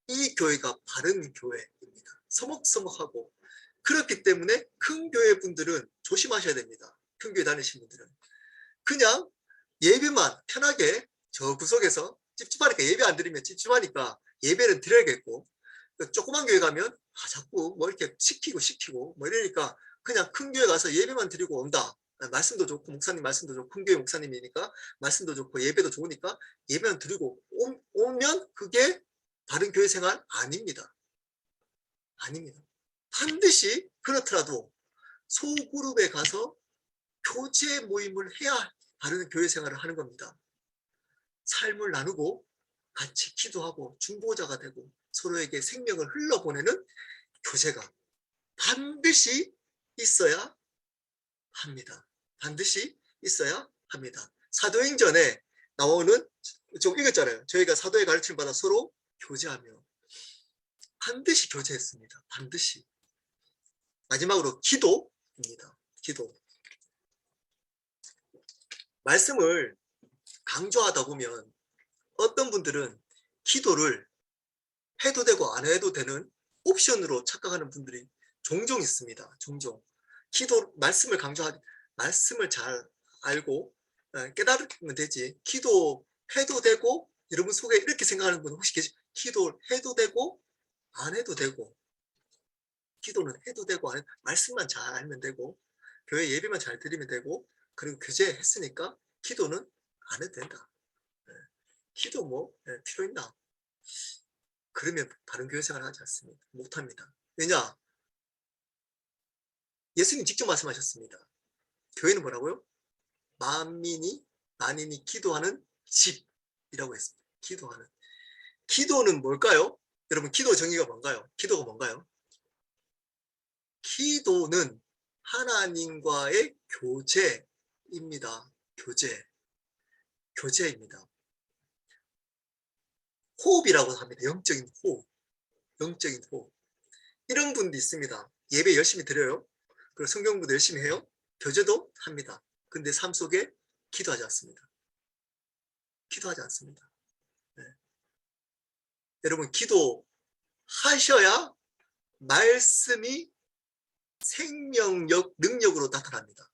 이 교회가 바른 교회입니다. 서먹서먹하고. 그렇기 때문에 큰 교회 분들은 조심하셔야 됩니다. 큰 교회 다니시는 분들은 그냥 예배만 편하게 저 구석에서, 찝찝하니까 예배 안 드리면 찝찝하니까 예배는 드려야겠고, 조그만 교회 가면 자꾸 뭐 이렇게 시키고 뭐 이러니까 그냥 큰 교회 가서 예배만 드리고 온다. 말씀도 좋고, 목사님 말씀도 좋고, 큰 교회 목사님이니까 말씀도 좋고 예배도 좋으니까 예배만 드리고 오면 그게 바른 교회 생활 아닙니다. 반드시 그렇더라도 소그룹에 가서 교제 모임을 해야 바른 교회 생활을 하는 겁니다. 삶을 나누고 같이 기도하고 중보자가 되고 서로에게 생명을 흘러보내는 교제가 반드시 있어야 합니다. 반드시 있어야 합니다. 사도행전에 나오는, 좀 읽었잖아요. 저희가 사도의 가르침을 받아 서로 교제하며, 반드시 교제했습니다. 반드시. 마지막으로 기도입니다. 기도. 말씀을 강조하다 보면 어떤 분들은 기도를 해도 되고 안 해도 되는 옵션으로 착각하는 분들이 종종 있습니다. 종종. 말씀을 말씀을 잘 알고 깨달으면 되지, 기도해도 되고, 여러분 속에 이렇게 생각하는 분 혹시 기도해도 되고 안 해도 되고, 기도는 해도 되고 안 해도, 말씀만 잘 알면 되고 교회 예배만 잘 드리면 되고, 그리고 교제했으니까 기도는 안 해도 된다. 기도 뭐 필요 있나? 그러면 바른 교회 생활을 하지 않습니다. 못합니다. 왜냐? 예수님 직접 말씀하셨습니다. 교회는 뭐라고요? 만인이 기도하는 집이라고 했습니다. 기도하는. 기도는 뭘까요? 여러분, 기도 정의가 뭔가요? 기도가 뭔가요? 기도는 하나님과의 교제, 교제입니다. 교제입니다. 호흡이라고 합니다. 영적인 호흡. 영적인 호흡. 이런 분도 있습니다. 예배 열심히 드려요. 그리고 성경 공부도 열심히 해요. 교제도 합니다. 근데 삶 속에 기도하지 않습니다. 기도하지 않습니다. 네. 여러분, 기도하셔야 말씀이 생명력, 능력으로 나타납니다.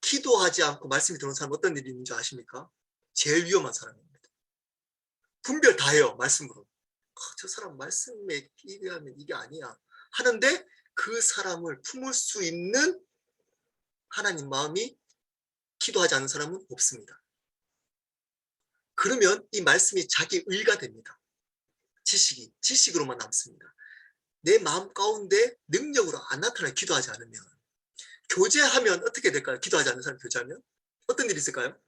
기도하지 않고 말씀이 들어오는 사람은 어떤 일이 있는 줄 아십니까? 제일 위험한 사람입니다. 분별 다 해요, 말씀으로. 저 사람 말씀에 기대하면 이게 아니야 하는데 그 사람을 품을 수 있는 하나님 마음이 기도하지 않는 사람은 없습니다. 그러면 이 말씀이 자기 의가 됩니다. 지식으로만 남습니다. 내 마음 가운데 능력으로 안 나타나요. 기도하지 않으면. 교제하면 어떻게 될까요? 기도하지 않는 사람 교제하면 어떤 일이 있을까요?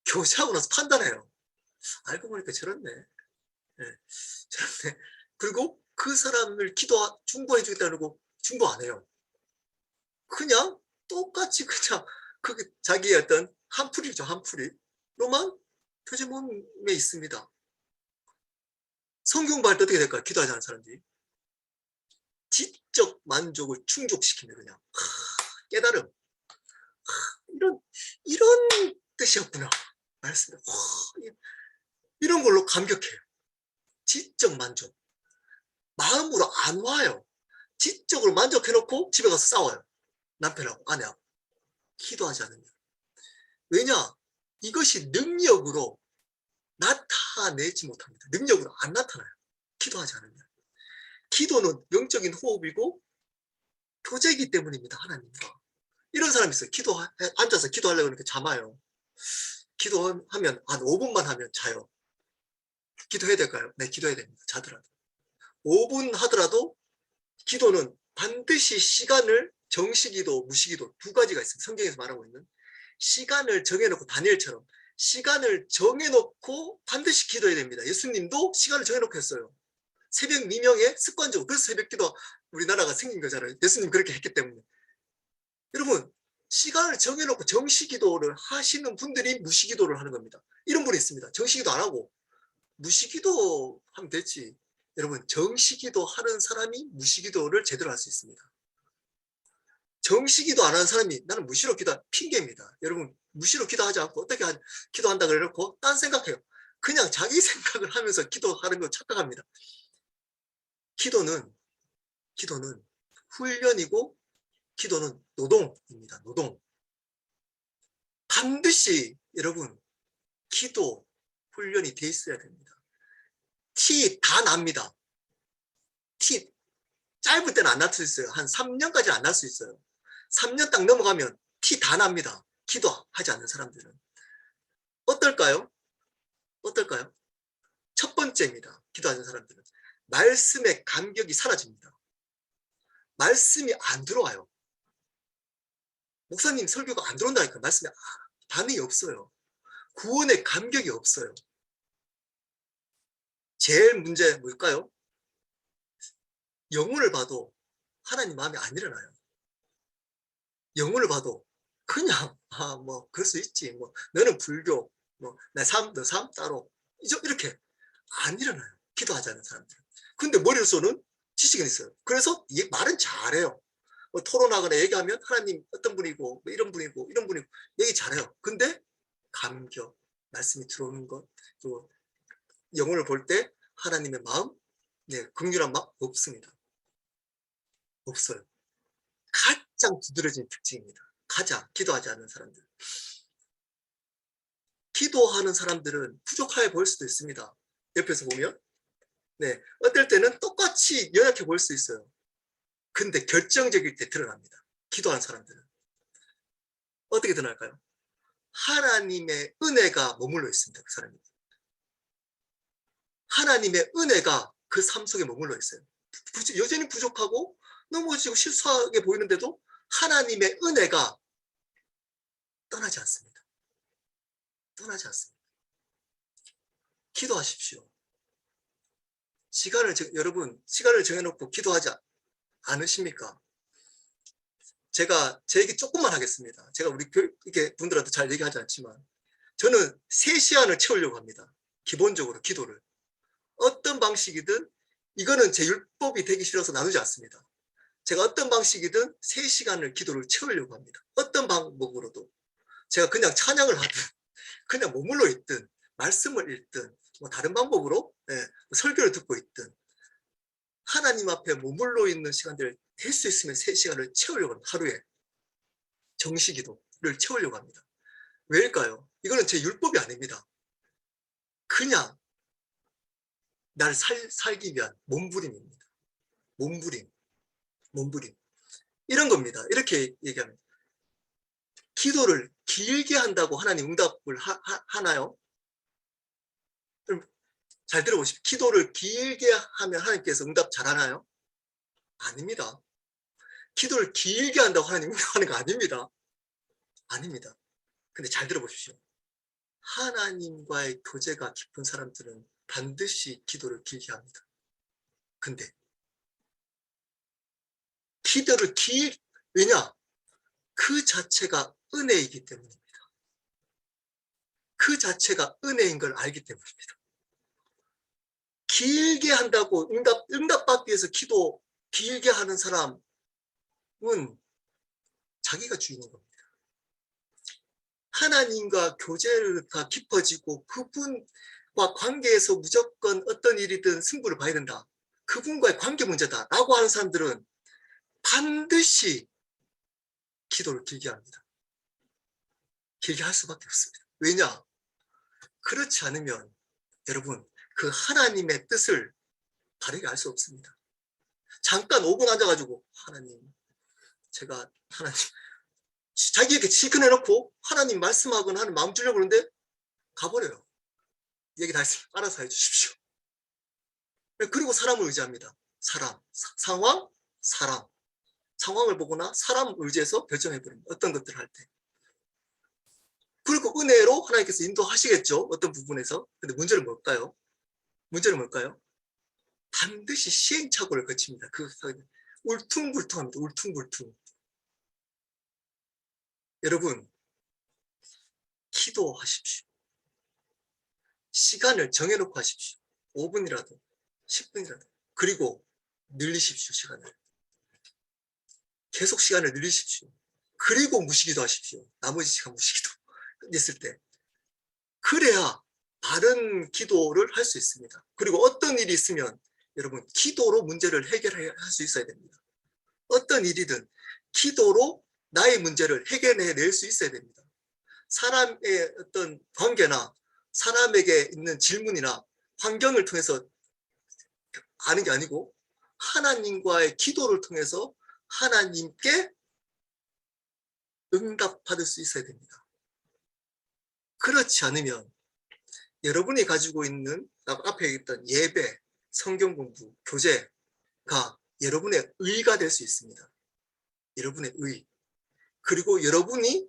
교제하고 나서 판단해요. 알고 보니까 저렇네. 네, 저렇네. 그리고 그 사람을 중보해 주겠다 그러고 중보 안 해요. 그냥 똑같이 그냥 그게 자기의 어떤 한풀이죠. 한풀이로만 교제 몸에 있습니다. 성경 발도 어떻게 될까요? 기도하지 않는 사람들이 지적 만족을 충족시키면 그냥 깨달음 이런 뜻이었구나 말씀. 이런 걸로 감격해요. 지적 만족. 마음으로 안 와요. 지적으로 만족해놓고 집에 가서 싸워요. 남편하고 아내하고. 기도하지 않으면. 왜냐? 이것이 능력으로 나타내지 못합니다. 능력으로 안 나타나요. 기도하지 않으면. 기도는 영적인 호흡이고 교제이기 때문입니다. 하나님과. 이런 사람이 있어요. 앉아서 기도하려고 그러니까 잠아요. 기도하면 한 5분만 하면 자요. 기도해야 될까요? 네, 기도해야 됩니다. 자더라도. 5분 하더라도 기도는 반드시 시간을 정시기도, 무시기도 두 가지가 있습니다. 성경에서 말하고 있는 시간을 정해놓고 다니엘처럼 시간을 정해놓고 반드시 기도해야 됩니다. 예수님도 시간을 정해놓고 했어요. 새벽 미명에 습관적으로. 그래서 새벽 기도 우리나라가 생긴 거잖아요. 예수님 그렇게 했기 때문에. 여러분 시간을 정해놓고 정시기도를 하시는 분들이 무시기도를 하는 겁니다. 이런 분이 있습니다. 정시기도 안 하고 무시기도 하면 됐지. 여러분 정시기도 하는 사람이 무시기도를 제대로 할 수 있습니다. 정시기도 안 하는 사람이 나는 무시로 기도한 핑계입니다. 여러분 무시로 기도하지 않고 어떻게 기도한다 그래놓고 딴 생각해요. 그냥 자기 생각을 하면서 기도하는 거 착각합니다. 기도는 훈련이고 기도는 노동입니다. 노동. 반드시 여러분 기도 훈련이 돼 있어야 됩니다. 티 다 납니다. 티 짧을 때는 안 날 수 있어요. 한 3년까지는 안 날 수 있어요. 3년 딱 넘어가면 티 다 납니다. 기도하지 않는 사람들은. 어떨까요? 첫 번째입니다. 기도하는 사람들은. 말씀의 감격이 사라집니다. 말씀이 안 들어와요. 목사님 설교가 안 들어온다니까. 말씀에 반응이 없어요. 구원의 감격이 없어요. 제일 문제 뭘까요? 영혼을 봐도 하나님 마음이 안 일어나요. 영혼을 봐도 그냥 뭐 그럴 수 있지. 뭐 너는 불교, 뭐 내 삶, 너 삶 따로 이렇게 안 일어나요. 기도하지 않는 사람들. 근데 머릿속은 지식은 있어요. 그래서 이 말은 잘해요. 뭐 토론하거나 얘기하면 하나님 어떤 분이고 뭐 이런 분이고 얘기 잘해요. 근데 감격, 말씀이 들어오는 것, 또 영혼을 볼 때 하나님의 마음, 네, 긍휼한 마음 없습니다. 없어요. 가장 두드러진 특징입니다. 가장 기도하지 않는 사람들. 기도하는 사람들은 부족해 보일 수도 있습니다. 옆에서 보면. 네, 어떨 때는 똑같이 연약해 보일 수 있어요. 근데 결정적일 때 드러납니다. 기도하는 사람들은. 어떻게 드러날까요? 하나님의 은혜가 머물러 있습니다. 그 사람이. 하나님의 은혜가 그 삶 속에 머물러 있어요. 여전히 부족하고 넘어지고 실수하게 보이는데도 하나님의 은혜가 떠나지 않습니다. 떠나지 않습니다. 기도하십시오. 여러분 시간을 정해놓고 기도하지 않으십니까? 제가 제 얘기 조금만 하겠습니다. 제가 우리 이렇게 분들한테 잘 얘기하지 않지만 저는 3시간을 채우려고 합니다. 기본적으로 기도를. 어떤 방식이든 이거는 제 율법이 되기 싫어서 나누지 않습니다. 제가 어떤 방식이든 3시간을 기도를 채우려고 합니다. 어떤 방법으로도. 제가 그냥 찬양을 하든 그냥 머물러 있든 말씀을 읽든 뭐 다른 방법으로 설교를 듣고 있든 하나님 앞에 머물러 있는 시간들을 될 수 있으면 3시간을 채우려고 합니다. 하루에 정시기도를 채우려고 합니다. 왜일까요? 이거는 제 율법이 아닙니다. 그냥 날 살기 위한 몸부림입니다. 몸부림. 이런 겁니다. 이렇게 얘기하면 기도를 길게 한다고 하나님 응답을 하나요? 잘 들어보십시오. 기도를 길게 하면 하나님께서 응답 잘하나요? 아닙니다. 기도를 길게 한다고 하나님 응답하는 거 아닙니다. 아닙니다. 근데 잘 들어보십시오. 하나님과의 교제가 깊은 사람들은 반드시 기도를 길게 합니다. 근데 기도를 왜냐? 그 자체가 은혜이기 때문입니다. 그 자체가 은혜인 걸 알기 때문입니다. 길게 한다고 응답받기 위해서 기도 길게 하는 사람은 자기가 주인인 겁니다. 하나님과 교제가 깊어지고 그분과 관계에서 무조건 어떤 일이든 승부를 봐야 된다. 그분과의 관계 문제다라고 하는 사람들은 반드시 기도를 길게 합니다. 길게 할 수밖에 없습니다. 왜냐? 그렇지 않으면 여러분 그 하나님의 뜻을 다르게 알 수 없습니다. 잠깐 5분 앉아가지고 하나님 제가 하나님 자기에게 시큰해놓고 하나님 말씀하거나 하는 마음 주려고 그러는데 가버려요. 얘기 다 했으면 알아서 해주십시오. 그리고 사람을 의지합니다. 상황을 보거나 사람을 의지해서 결정해버립니다. 어떤 것들을 할 때. 그리고 은혜로 하나님께서 인도하시겠죠. 어떤 부분에서. 근데 문제는 뭘까요? 반드시 시행착오를 거칩니다. 울퉁불퉁합니다. 울퉁불퉁. 여러분 기도하십시오. 시간을 정해놓고 하십시오. 5분이라도 10분이라도. 그리고 늘리십시오. 시간을. 계속 시간을 늘리십시오. 그리고 무시기도 하십시오. 나머지 시간 무시기도 있을 때. 그래야 바른 기도를 할 수 있습니다. 그리고 어떤 일이 있으면 여러분 기도로 문제를 해결할 수 있어야 됩니다. 어떤 일이든 기도로 나의 문제를 해결해낼 수 있어야 됩니다. 사람의 어떤 관계나 사람에게 있는 질문이나 환경을 통해서 아는 게 아니고 하나님과의 기도를 통해서 하나님께 응답받을 수 있어야 됩니다. 그렇지 않으면 여러분이 가지고 있는 앞에 있던 예배, 성경 공부, 교제가 여러분의 의가 될 수 있습니다. 여러분의 의. 그리고 여러분의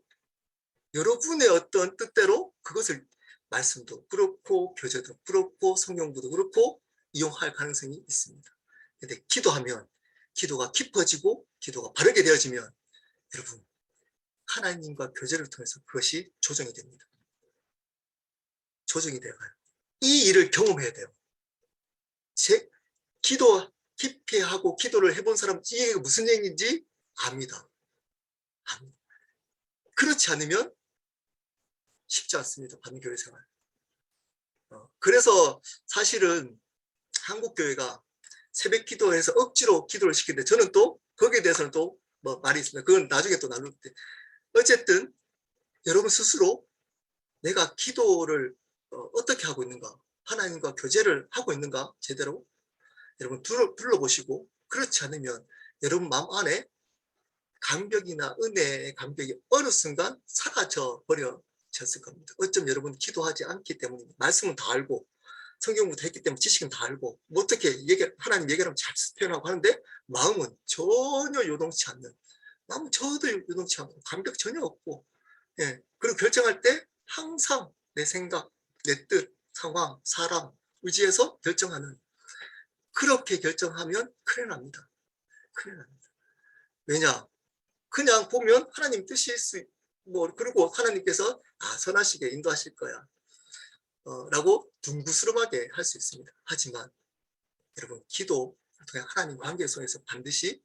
어떤 뜻대로 그것을 말씀도 그렇고 교제도 그렇고 성경도 그렇고 이용할 가능성이 있습니다. 근데 기도하면 기도가 깊어지고 기도가 바르게 되어지면 여러분 하나님과 교제를 통해서 그것이 조정이 됩니다. 조정이 되어가요. 이 일을 경험해야 돼요. 기도 깊이 하고 기도를 해본 사람 이게 무슨 얘기인지 압니다. 그렇지 않으면 쉽지 않습니다. 반교회 생활. 그래서 사실은 한국 교회가 새벽 기도에서 억지로 기도를 시키는데 저는 또 거기에 대해서는 또 뭐 말이 있습니다. 그건 나중에 또 나눌 때. 어쨌든 여러분 스스로 내가 기도를 어떻게 하고 있는가, 하나님과 교제를 하고 있는가 제대로 여러분 둘러보시고 그렇지 않으면 여러분 마음 안에 감격이나 은혜의 감격이 어느 순간 사라져 버려졌을 겁니다. 어쩜 여러분 기도하지 않기 때문입니다. 말씀은 다 알고 성경부터 했기 때문에 지식은 다 알고 뭐 어떻게 하나님 얘기하면 잘 표현하고 하는데 마음은 전혀 요동치 않는 마음은 저도 요동치 않고 감격 전혀 없고 그리고 결정할 때 항상 내 생각, 내 뜻, 상황, 사람 의지해서 결정하는 그렇게 결정하면 큰일 납니다. 왜냐? 그냥 보면 하나님 뜻일 수, 그리고 하나님께서 선하시게 인도하실 거야. 라고 둥구스름하게 할 수 있습니다. 하지만 여러분, 기도 통해 하나님 관계 속에서 반드시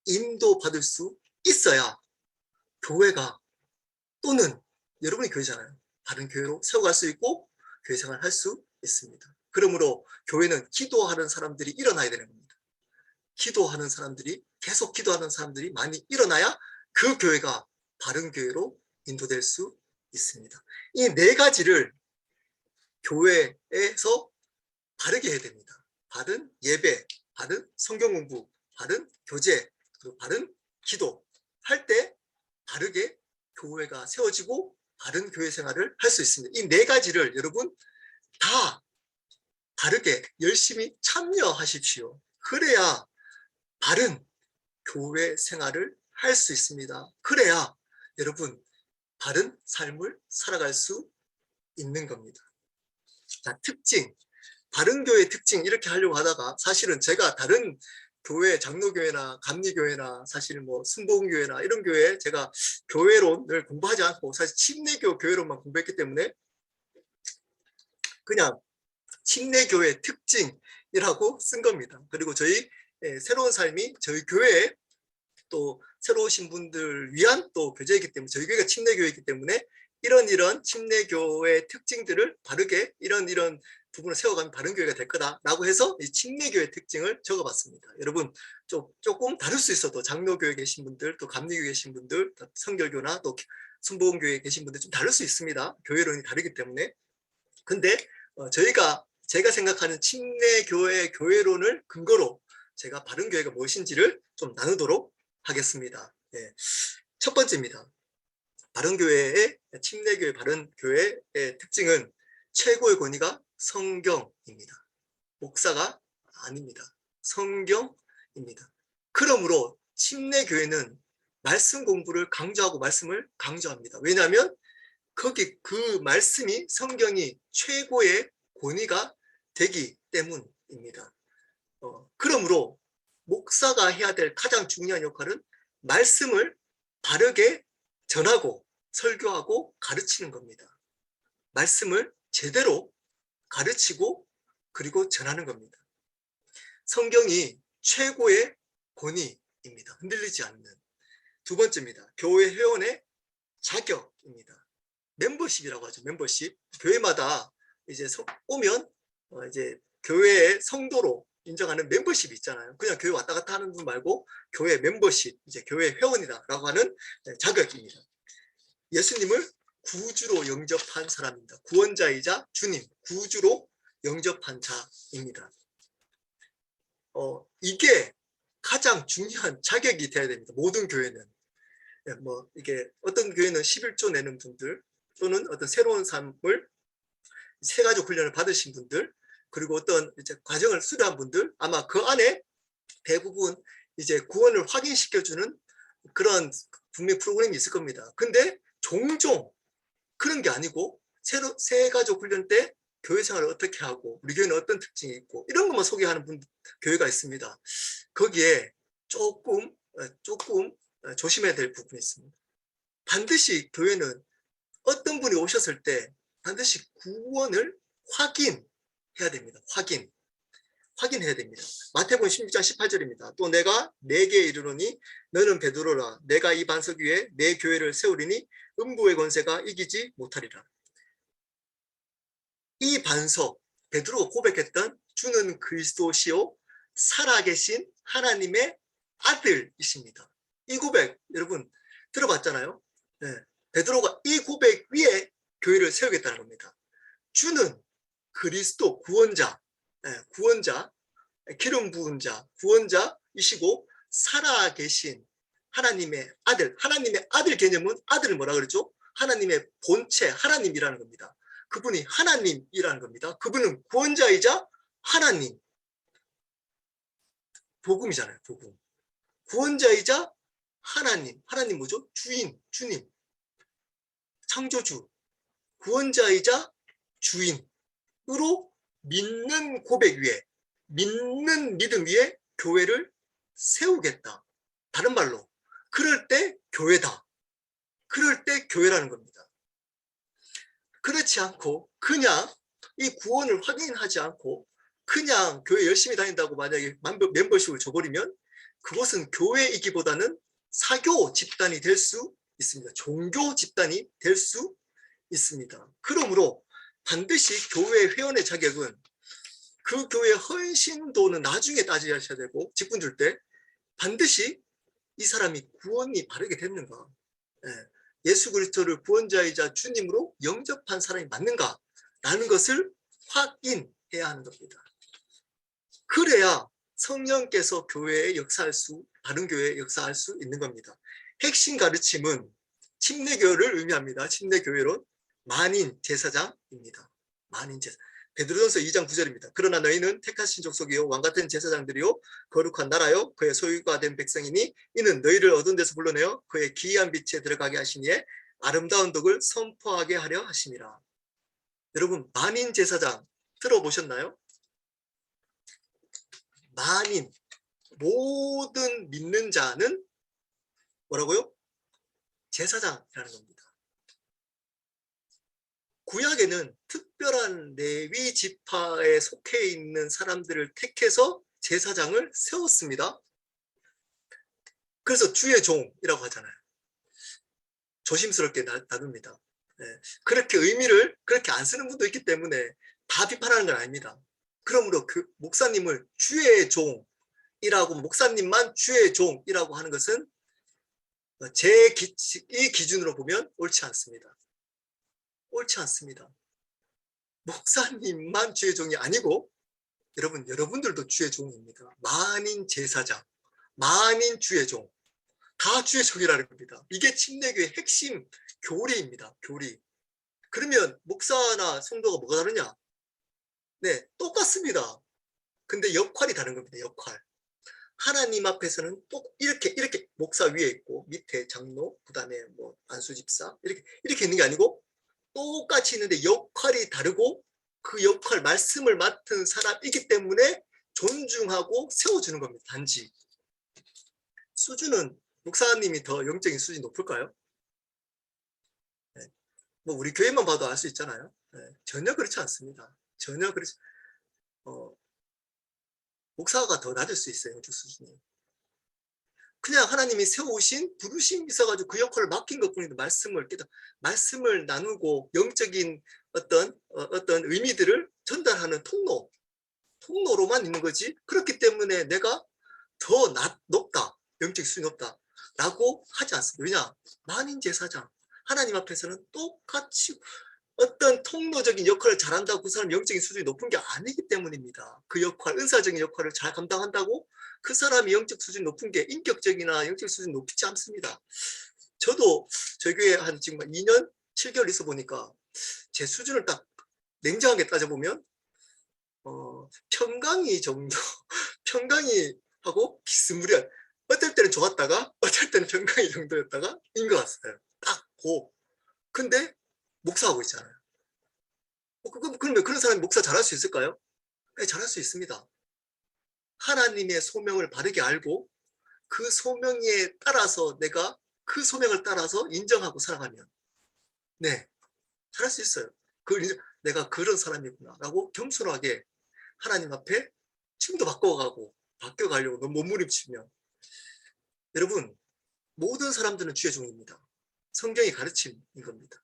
인도받을 수 있어야 교회가, 또는 여러분이 교회잖아요. 다른 교회로 세워갈 수 있고 교회 생활을 할 수 있습니다. 그러므로 교회는 기도하는 사람들이 일어나야 되는 겁니다. 기도하는 사람들이, 계속 기도하는 사람들이 많이 일어나야 그 교회가 바른 교회로 인도될 수 있습니다. 이 네 가지를 교회에서 바르게 해야 됩니다. 바른 예배, 바른 성경 공부, 바른 교제, 그리고 바른 기도 할 때 바르게 교회가 세워지고 바른 교회 생활을 할 수 있습니다. 이 네 가지를 여러분 다 바르게 열심히 참여하십시오. 그래야 바른 교회 생활을 할 수 있습니다. 그래야 여러분 바른 삶을 살아갈 수 있는 겁니다. 자, 특징, 바른 교회의 특징 이렇게 하려고 하다가 사실은 제가 다른 교회, 장로교회나 감리교회나 사실 순복음교회나 이런 교회 제가 교회론을 공부하지 않고 사실 침례교 교회론만 공부했기 때문에 그냥 침례교회 특징이라고 쓴 겁니다. 그리고 저희 새로운 삶이 저희 교회에 또 새로 오신 분들 위한 또 교제이기 때문에 저희 교회가 침례교회이기 때문에 이런 침례교회의 특징들을 바르게 이런 부분을 세워가면 바른 교회가 될 거다라고 해서 이 침례교회 특징을 적어봤습니다. 여러분 조금 다를 수 있어도 장로교회 계신 분들, 또 감리교회 계신 분들, 성결교나 또 순복음교회 계신 분들 좀 다를 수 있습니다. 교회론이 다르기 때문에. 근데 제가 생각하는 침례교회 교회론을 근거로 제가 바른 교회가 무엇인지를 좀 나누도록 하겠습니다. 네. 첫 번째입니다. 바른 교회의 침례교회 바른 교회의 특징은 최고의 권위가 성경입니다. 목사가 아닙니다. 성경입니다. 그러므로 침례교회는 말씀 공부를 강조하고 말씀을 강조합니다. 왜냐하면 거기 그 말씀이 성경이 최고의 권위가 되기 때문입니다. 그러므로 목사가 해야 될 가장 중요한 역할은 말씀을 바르게 전하고 설교하고 가르치는 겁니다. 말씀을 제대로 가르치고 그리고 전하는 겁니다. 성경이 최고의 권위입니다. 흔들리지 않는. 두 번째입니다. 교회 회원의 자격입니다. 멤버십이라고 하죠. 멤버십. 교회마다 이제 오면 이제 교회의 성도로 인정하는 멤버십이 있잖아요. 그냥 교회 왔다 갔다 하는 분 말고 교회 멤버십, 이제 교회 회원이다라고 하는 자격입니다. 예수님을 구주로 영접한 사람입니다. 구원자이자 주님, 구주로 영접한 자입니다. 이게 가장 중요한 자격이 돼야 됩니다. 모든 교회는. 이게 어떤 교회는 11조 내는 분들, 또는 어떤 새로운 삶을 새가족 훈련을 받으신 분들, 그리고 어떤 이제 과정을 수료한 분들, 아마 그 안에 대부분 이제 구원을 확인시켜주는 그런 분명 프로그램이 있을 겁니다. 근데 종종 그런 게 아니고 새가족 훈련 때 교회 생활을 어떻게 하고 우리 교회는 어떤 특징이 있고 이런 것만 소개하는 교회가 있습니다. 거기에 조금 조심해야 될 부분이 있습니다. 반드시 교회는 어떤 분이 오셨을 때 반드시 구원을 확인해야 됩니다. 확인해야 됩니다. 마태복음 16장 18절입니다. 또 내가 네게 이르노니 너는 베드로라. 내가 이 반석 위에 내 교회를 세우리니 음부의 권세가 이기지 못하리라. 이 반석, 베드로가 고백했던 주는 그리스도시요 살아계신 하나님의 아들이십니다. 이 고백 여러분 들어봤잖아요. 네. 베드로가 이 고백 위에 교회를 세우겠다는 겁니다. 주는 그리스도 구원자, 구원자, 기름 부은 자, 구원자이시고 살아계신 하나님의 아들. 하나님의 아들 개념은 아들을 뭐라 그러죠? 하나님의 본체, 하나님이라는 겁니다. 그분이 하나님이라는 겁니다. 그분은 구원자이자 하나님. 복음이잖아요. 복음. 구원자이자 하나님. 하나님 뭐죠? 주인, 주님. 창조주. 구원자이자 주인으로 믿는 고백 위에, 믿는 믿음 위에 교회를 세우겠다. 다른 말로 그럴 때 교회다. 그럴 때 교회라는 겁니다. 그렇지 않고 그냥 이 구원을 확인하지 않고 그냥 교회 열심히 다닌다고 만약에 멤버십을 줘버리면 그것은 교회이기보다는 사교 집단이 될 수 있습니다. 종교 집단이 될 수 있습니다. 그러므로 반드시 교회 회원의 자격은 그 교회의 헌신도는 나중에 따져야 되고 직분 줄 때 반드시 이 사람이 구원이 바르게 됐는가, 예수 그리스도를 구원자이자 주님으로 영접한 사람이 맞는가 라는 것을 확인해야 하는 겁니다. 그래야 성령께서 교회에 역사할 수, 바른 교회에 역사할 수 있는 겁니다. 핵심 가르침은 침례교회를 의미합니다. 침례교회론 만인 제사장입니다. 만인 제사. 베드로전서 2장 9절입니다. 그러나 너희는 택하신 족속이요 왕같은 제사장들이요 거룩한 나라요 그의 소유가 된 백성이니 이는 너희를 어두운 데서 불러내어 그의 기이한 빛에 들어가게 하시니에 아름다운 덕을 선포하게 하려 하심이라. 여러분, 만인 제사장 들어보셨나요? 만인, 모든 믿는 자는 뭐라고요? 제사장이라는 겁니다. 구약에는 특별한 레위 지파에 속해 있는 사람들을 택해서 제사장을 세웠습니다. 그래서 주의 종이라고 하잖아요. 조심스럽게 다룹니다. 그렇게 의미를 그렇게 안 쓰는 분도 있기 때문에 다 비판하는 건 아닙니다. 그러므로 그 목사님을 주의 종이라고, 목사님만 주의 종이라고 하는 것은 이 기준으로 보면 옳지 않습니다. 옳지 않습니다. 목사님만 주의 종이 아니고 여러분들도 주의 종입니다. 만인 제사장, 만인 주의 종, 다 주의 종이라는 겁니다. 이게 침례교의 핵심 교리입니다. 교리. 그러면 목사나 성도가 뭐가 다르냐? 네, 똑같습니다. 근데 역할이 다른 겁니다. 역할. 하나님 앞에서는 또 이렇게 목사 위에 있고 밑에 장로, 그다음에 뭐 안수집사 이렇게 있는 게 아니고 똑같이 있는데 역할이 다르고 그 역할 말씀을 맡은 사람이기 때문에 존중하고 세워주는 겁니다. 단지 수준은 목사님이 더 영적인 수준이 높을까요? 네. 뭐 우리 교회만 봐도 알 수 있잖아요. 네. 전혀 그렇지 않습니다. 전혀 그렇지. 목사가 더 낮을 수 있어요. 영적 수준이. 그냥 하나님이 세우신 부르심이 있어가지고 그 역할을 맡긴 것뿐인데 말씀을 나누고 영적인 어떤 의미들을 전달하는 통로로만 있는 거지. 그렇기 때문에 내가 더 높다, 영적 수준이 높다라고 하지 않습니다. 왜냐? 만인 제사장, 하나님 앞에서는 똑같이 어떤 통로적인 역할을 잘한다고 그 사람 영적인 수준이 높은 게 아니기 때문입니다. 그 역할, 은사적인 역할을 잘 감당한다고 그 사람이 영적 수준이 높은 게 인격적이나 영적 수준이 높지 않습니다. 저도 저희 교회 한 지금 2년 7개월 있어 보니까 제 수준을 딱 냉정하게 따져보면 평강이 정도, 평강이하고 비스무리한, 어떨 때는 좋았다가 어떨 때는 평강이 정도였다가 인 것 같아요. 딱 고. 근데 목사하고 있잖아요. 그러면 그런 사람이 목사 잘할 수 있을까요? 네, 잘할 수 있습니다. 하나님의 소명을 바르게 알고 그 소명에 따라서 내가 그 소명을 따라서 인정하고 살아가면 네, 잘할 수 있어요. 내가 그런 사람이구나 라고 겸손하게 하나님 앞에 지금도 바뀌어가려고 몸부림치면, 여러분, 모든 사람들은 주의 종입니다. 성경의 가르침인 겁니다.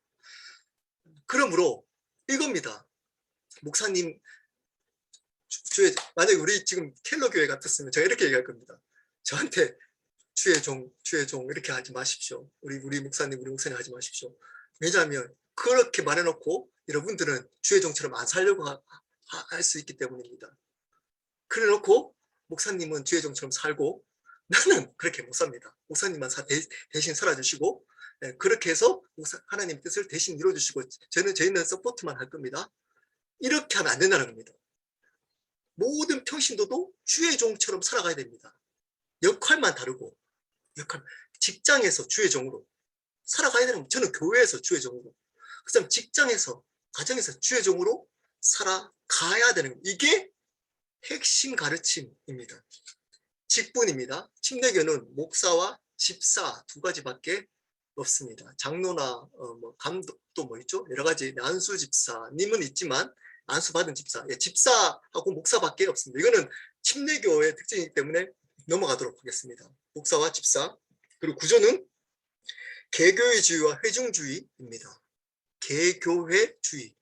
그러므로 이겁니다. 목사님, 만약에 우리 지금 켈러 교회 같았으면 제가 이렇게 얘기할 겁니다. 저한테 주의 종 이렇게 하지 마십시오. 우리 목사님 하지 마십시오. 왜냐하면 그렇게 말해놓고 여러분들은 주의 종처럼 안 살려고 할 수 있기 때문입니다. 그래놓고 목사님은 주의 종처럼 살고 나는 그렇게 못 삽니다. 목사님만 대신 살아주시고, 그렇게 해서 하나님 뜻을 대신 이루어주시고 저희는 서포트만 할 겁니다. 이렇게 하면 안 된다는 겁니다. 모든 평신도도 주의 종처럼 살아가야 됩니다. 역할만 다르고, 직장에서 주의 종으로 살아가야 되는 겁니다. 저는 교회에서 주의 종으로, 그 다음 직장에서, 가정에서 주의 종으로 살아가야 되는 겁니다. 이게 핵심 가르침입니다. 직분입니다. 침례교는 목사와 집사 두 가지밖에 없습니다. 장로나 뭐 감독도 뭐 있죠. 여러 가지 안수 집사님은 있지만 안수 받은 집사, 집사하고 목사밖에 없습니다. 이거는 침례교의 특징이기 때문에 넘어가도록 하겠습니다. 목사와 집사. 그리고 구조는 개교회주의와 회중주의입니다. 개교회주의.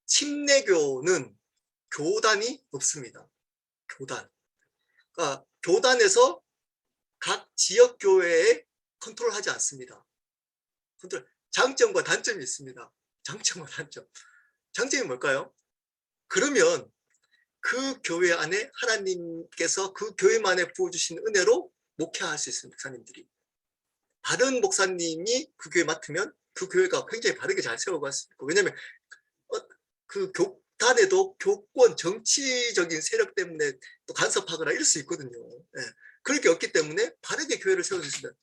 침례교는 교단이 없습니다. 교단. 그러니까 교단에서 각 지역 교회에 컨트롤하지 않습니다. 장점과 단점이 있습니다. 장점과 단점. 장점이 뭘까요? 그러면 그 교회 안에 하나님께서 그 교회만에 부어주신 은혜로 목회할 수 있습니다. 목사님들이. 다른 목사님이 그 교회 맡으면 그 교회가 굉장히 바르게 잘 세워갈 수 있고, 왜냐하면 그 교단에도 교권, 정치적인 세력 때문에 또 간섭하거나 이럴 수 있거든요. 예. 그럴 게 없기 때문에 바르게 교회를 세울 수 있습니다.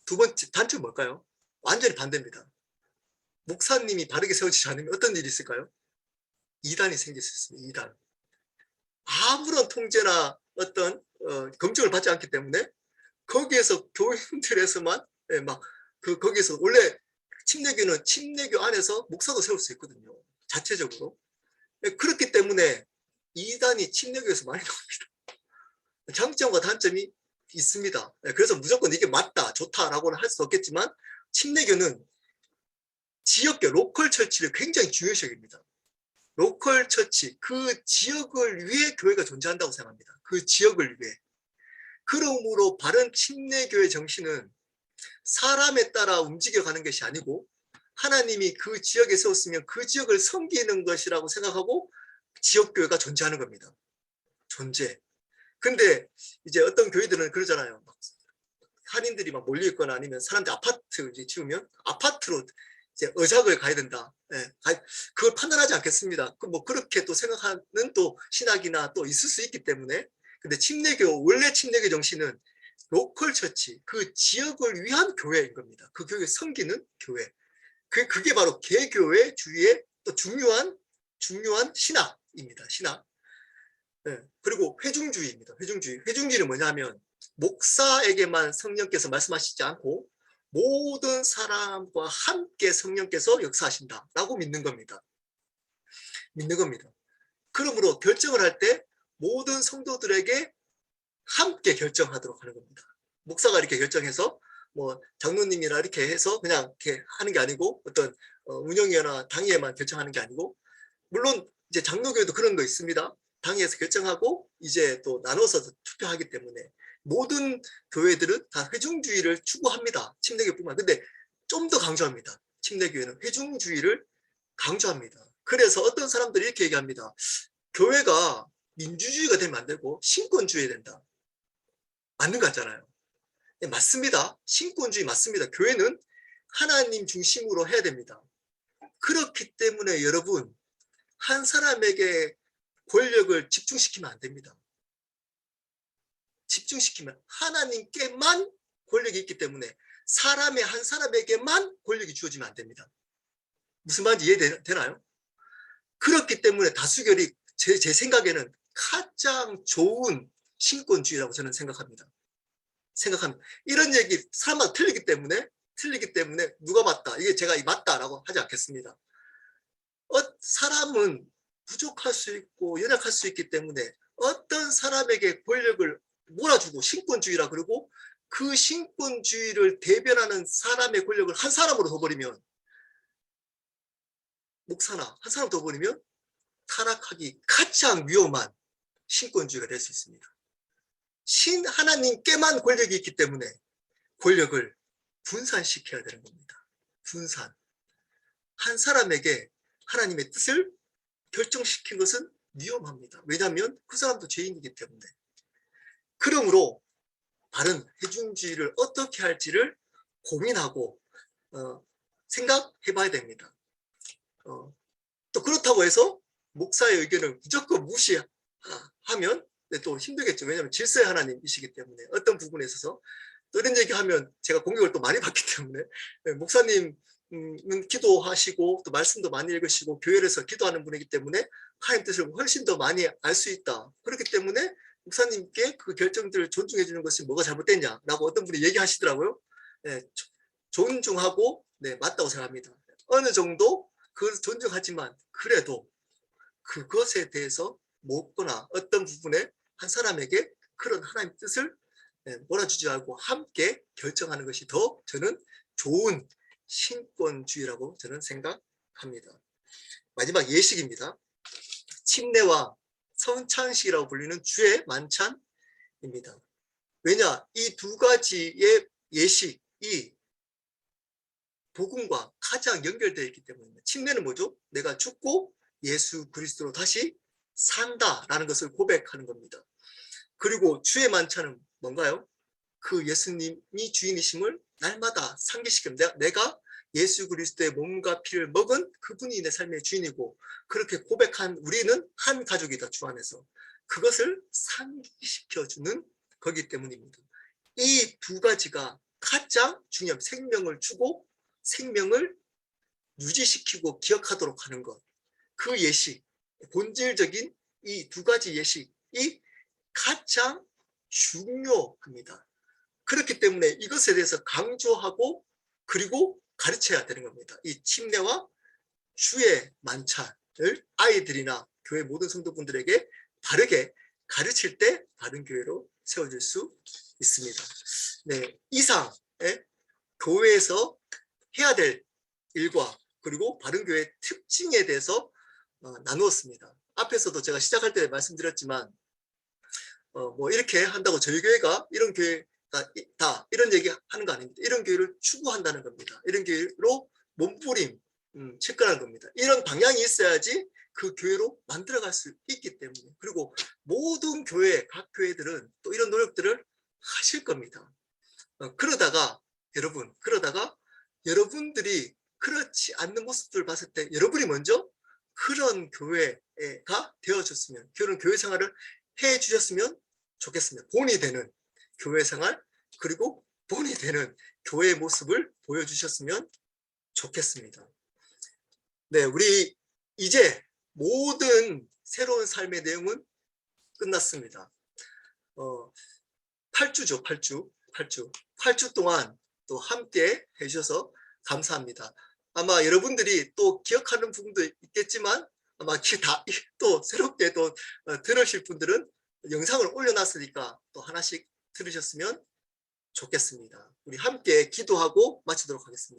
두 번째 단점은 뭘까요? 완전히 반대입니다. 목사님이 바르게 세워지지 않으면 어떤 일이 있을까요? 이단이 생길 수 있습니다. 이단. 아무런 통제나 어떤 검증을 받지 않기 때문에 거기에서 교인들에서만 거기에서 원래 침례교는 침례교 안에서 목사도 세울 수 있거든요. 자체적으로. 그렇기 때문에 이단이 침례교에서 많이 나옵니다. 장점과 단점이 있습니다. 그래서 무조건 이게 맞다, 좋다라고는 할 수 없겠지만 침례교는 지역교, 로컬 처치를 굉장히 중요시 여깁니다. 로컬 처치, 그 지역을 위해 교회가 존재한다고 생각합니다. 그 지역을 위해. 그러므로 바른 침례교의 정신은 사람에 따라 움직여가는 것이 아니고 하나님이 그 지역에 세웠으면 그 지역을 섬기는 것이라고 생각하고 지역교회가 존재하는 겁니다. 존재. 근데 이제 어떤 교회들은 그러잖아요. 한인들이 막 몰려있거나 아니면 사람들 아파트 이제 지으면 아파트로 이제 어작을 가야 된다. 예, 그걸 판단하지 않겠습니다. 뭐 그렇게 또 생각하는 또 신학이나 또 있을 수 있기 때문에. 근데 침례교, 원래 침례교 정신은 로컬 처치, 그 지역을 위한 교회인 겁니다. 그 교회 섬기는 교회. 그게 바로 개교회 주의의 또 중요한 신학입니다. 신학. 네. 그리고 회중주의입니다. 회중주의. 회중주의는 뭐냐면 목사에게만 성령께서 말씀하시지 않고 모든 사람과 함께 성령께서 역사하신다라고 믿는 겁니다. 믿는 겁니다. 그러므로 결정을 할 때 모든 성도들에게 함께 결정하도록 하는 겁니다. 목사가 이렇게 결정해서 뭐 장로님이나 이렇게 해서 그냥 이렇게 하는 게 아니고 어떤 운영위나 당회만 결정하는 게 아니고, 물론 이제 장로교회도 그런 거 있습니다. 당회에서 결정하고 이제 또 나눠서 투표하기 때문에 모든 교회들은 다 회중주의를 추구합니다. 침례교뿐만. 근데 좀 더 강조합니다. 침례교회는 회중주의를 강조합니다. 그래서 어떤 사람들이 이렇게 얘기합니다. 교회가 민주주의가 되면 안 되고 신권주의 된다. 맞는 것 같잖아요. 네, 맞습니다. 신권주의 맞습니다. 교회는 하나님 중심으로 해야 됩니다. 그렇기 때문에 여러분, 한 사람에게 권력을 집중시키면 안 됩니다. 집중시키면 하나님께만 권력이 있기 때문에 사람의 한 사람에게만 권력이 주어지면 안 됩니다. 무슨 말인지 이해되나요? 그렇기 때문에 다수결이 제 생각에는 가장 좋은 신권주의라고 저는 생각합니다. 이런 얘기 사람마다 틀리기 때문에 누가 맞다, 이게 제가 맞다라고 하지 않겠습니다. 사람은 부족할 수 있고 연약할 수 있기 때문에 어떤 사람에게 권력을 몰아주고 신권주의라 그러고 그 신권주의를 대변하는 사람의 권력을 한 사람으로 둬버리면, 목사나 한 사람 둬버리면 타락하기 가장 위험한 신권주의가 될 수 있습니다. 하나님께만 권력이 있기 때문에 권력을 분산시켜야 되는 겁니다. 분산. 한 사람에게 하나님의 뜻을 결정시킨 것은 위험합니다. 왜냐하면 그 사람도 죄인이기 때문에. 그러므로 바른 회중주의를 어떻게 할지를 고민하고 생각해 봐야 됩니다. 또 그렇다고 해서 목사의 의견을 무조건 무시하면 또 힘들겠죠. 왜냐하면 질서의 하나님이시기 때문에 어떤 부분에 있어서 또 이런 얘기하면 제가 공격을 또 많이 받기 때문에, 목사님은 기도하시고 또 말씀도 많이 읽으시고 교회에서 기도하는 분이기 때문에 하나님 뜻을 훨씬 더 많이 알 수 있다. 그렇기 때문에 목사님께 그 결정들을 존중해 주는 것이 뭐가 잘못됐냐라고 어떤 분이 얘기하시더라고요. 네, 존중하고 네, 맞다고 생각합니다. 어느 정도 그 존중하지만 그래도 그것에 대해서 묻거나 어떤 부분에 한 사람에게 그런 하나님의 뜻을 몰아주지 않고 함께 결정하는 것이 더 저는 좋은 신권주의라고 저는 생각합니다. 마지막 예식입니다. 침례와 성찬식이라고 불리는 주의 만찬입니다. 왜냐? 이 두 가지의 예식이 복음과 가장 연결되어 있기 때문입니다. 침례는 뭐죠? 내가 죽고 예수 그리스도로 다시 산다라는 것을 고백하는 겁니다. 그리고 주의 만찬은 뭔가요? 그 예수님이 주인이심을 날마다 상기시킵니다. 내가 예수 그리스도의 몸과 피를 먹은 그분이 내 삶의 주인이고 그렇게 고백한 우리는 한 가족이다 주 안에서. 그것을 상기시켜주는 거기 때문입니다. 이 두 가지가 가장 중요한 생명을 주고 생명을 유지시키고 기억하도록 하는 것. 그 예식, 본질적인 이 두 가지 예식이 가장 중요합니다. 그렇기 때문에 이것에 대해서 강조하고 그리고 가르쳐야 되는 겁니다. 이 침례와 주의 만찬을 아이들이나 교회 모든 성도분들에게 바르게 가르칠 때 바른 교회로 세워질 수 있습니다. 네, 이상 교회에서 해야 될 일과 그리고 바른 교회의 특징에 대해서 나누었습니다. 앞에서도 제가 시작할 때 말씀드렸지만 뭐 이렇게 한다고 저희 교회가 이런 교회가 있다 이런 얘기 하는 거 아닙니다. 이런 교회를 추구한다는 겁니다. 이런 교회로 몸부림 채권하는 겁니다. 이런 방향이 있어야지 그 교회로 만들어갈 수 있기 때문에 그리고 모든 교회 각 교회들은 또 이런 노력들을 하실 겁니다. 그러다가 여러분들이 그렇지 않는 모습들을 봤을 때 여러분이 먼저 그런 교회가 되어줬으면 그런 교회 생활을 해 주셨으면 좋겠습니다. 본이 되는 교회 생활 그리고 본이 되는 교회의 모습을 보여주셨으면 좋겠습니다. 네, 우리 이제 모든 새로운 삶의 내용은 끝났습니다. 8주죠, 8주 동안 또 함께 해주셔서 감사합니다. 아마 여러분들이 또 기억하는 부분도 있겠지만 아마 또 새롭게 또 들으실 분들은 영상을 올려놨으니까 또 하나씩 들으셨으면 좋겠습니다. 우리 함께 기도하고 마치도록 하겠습니다.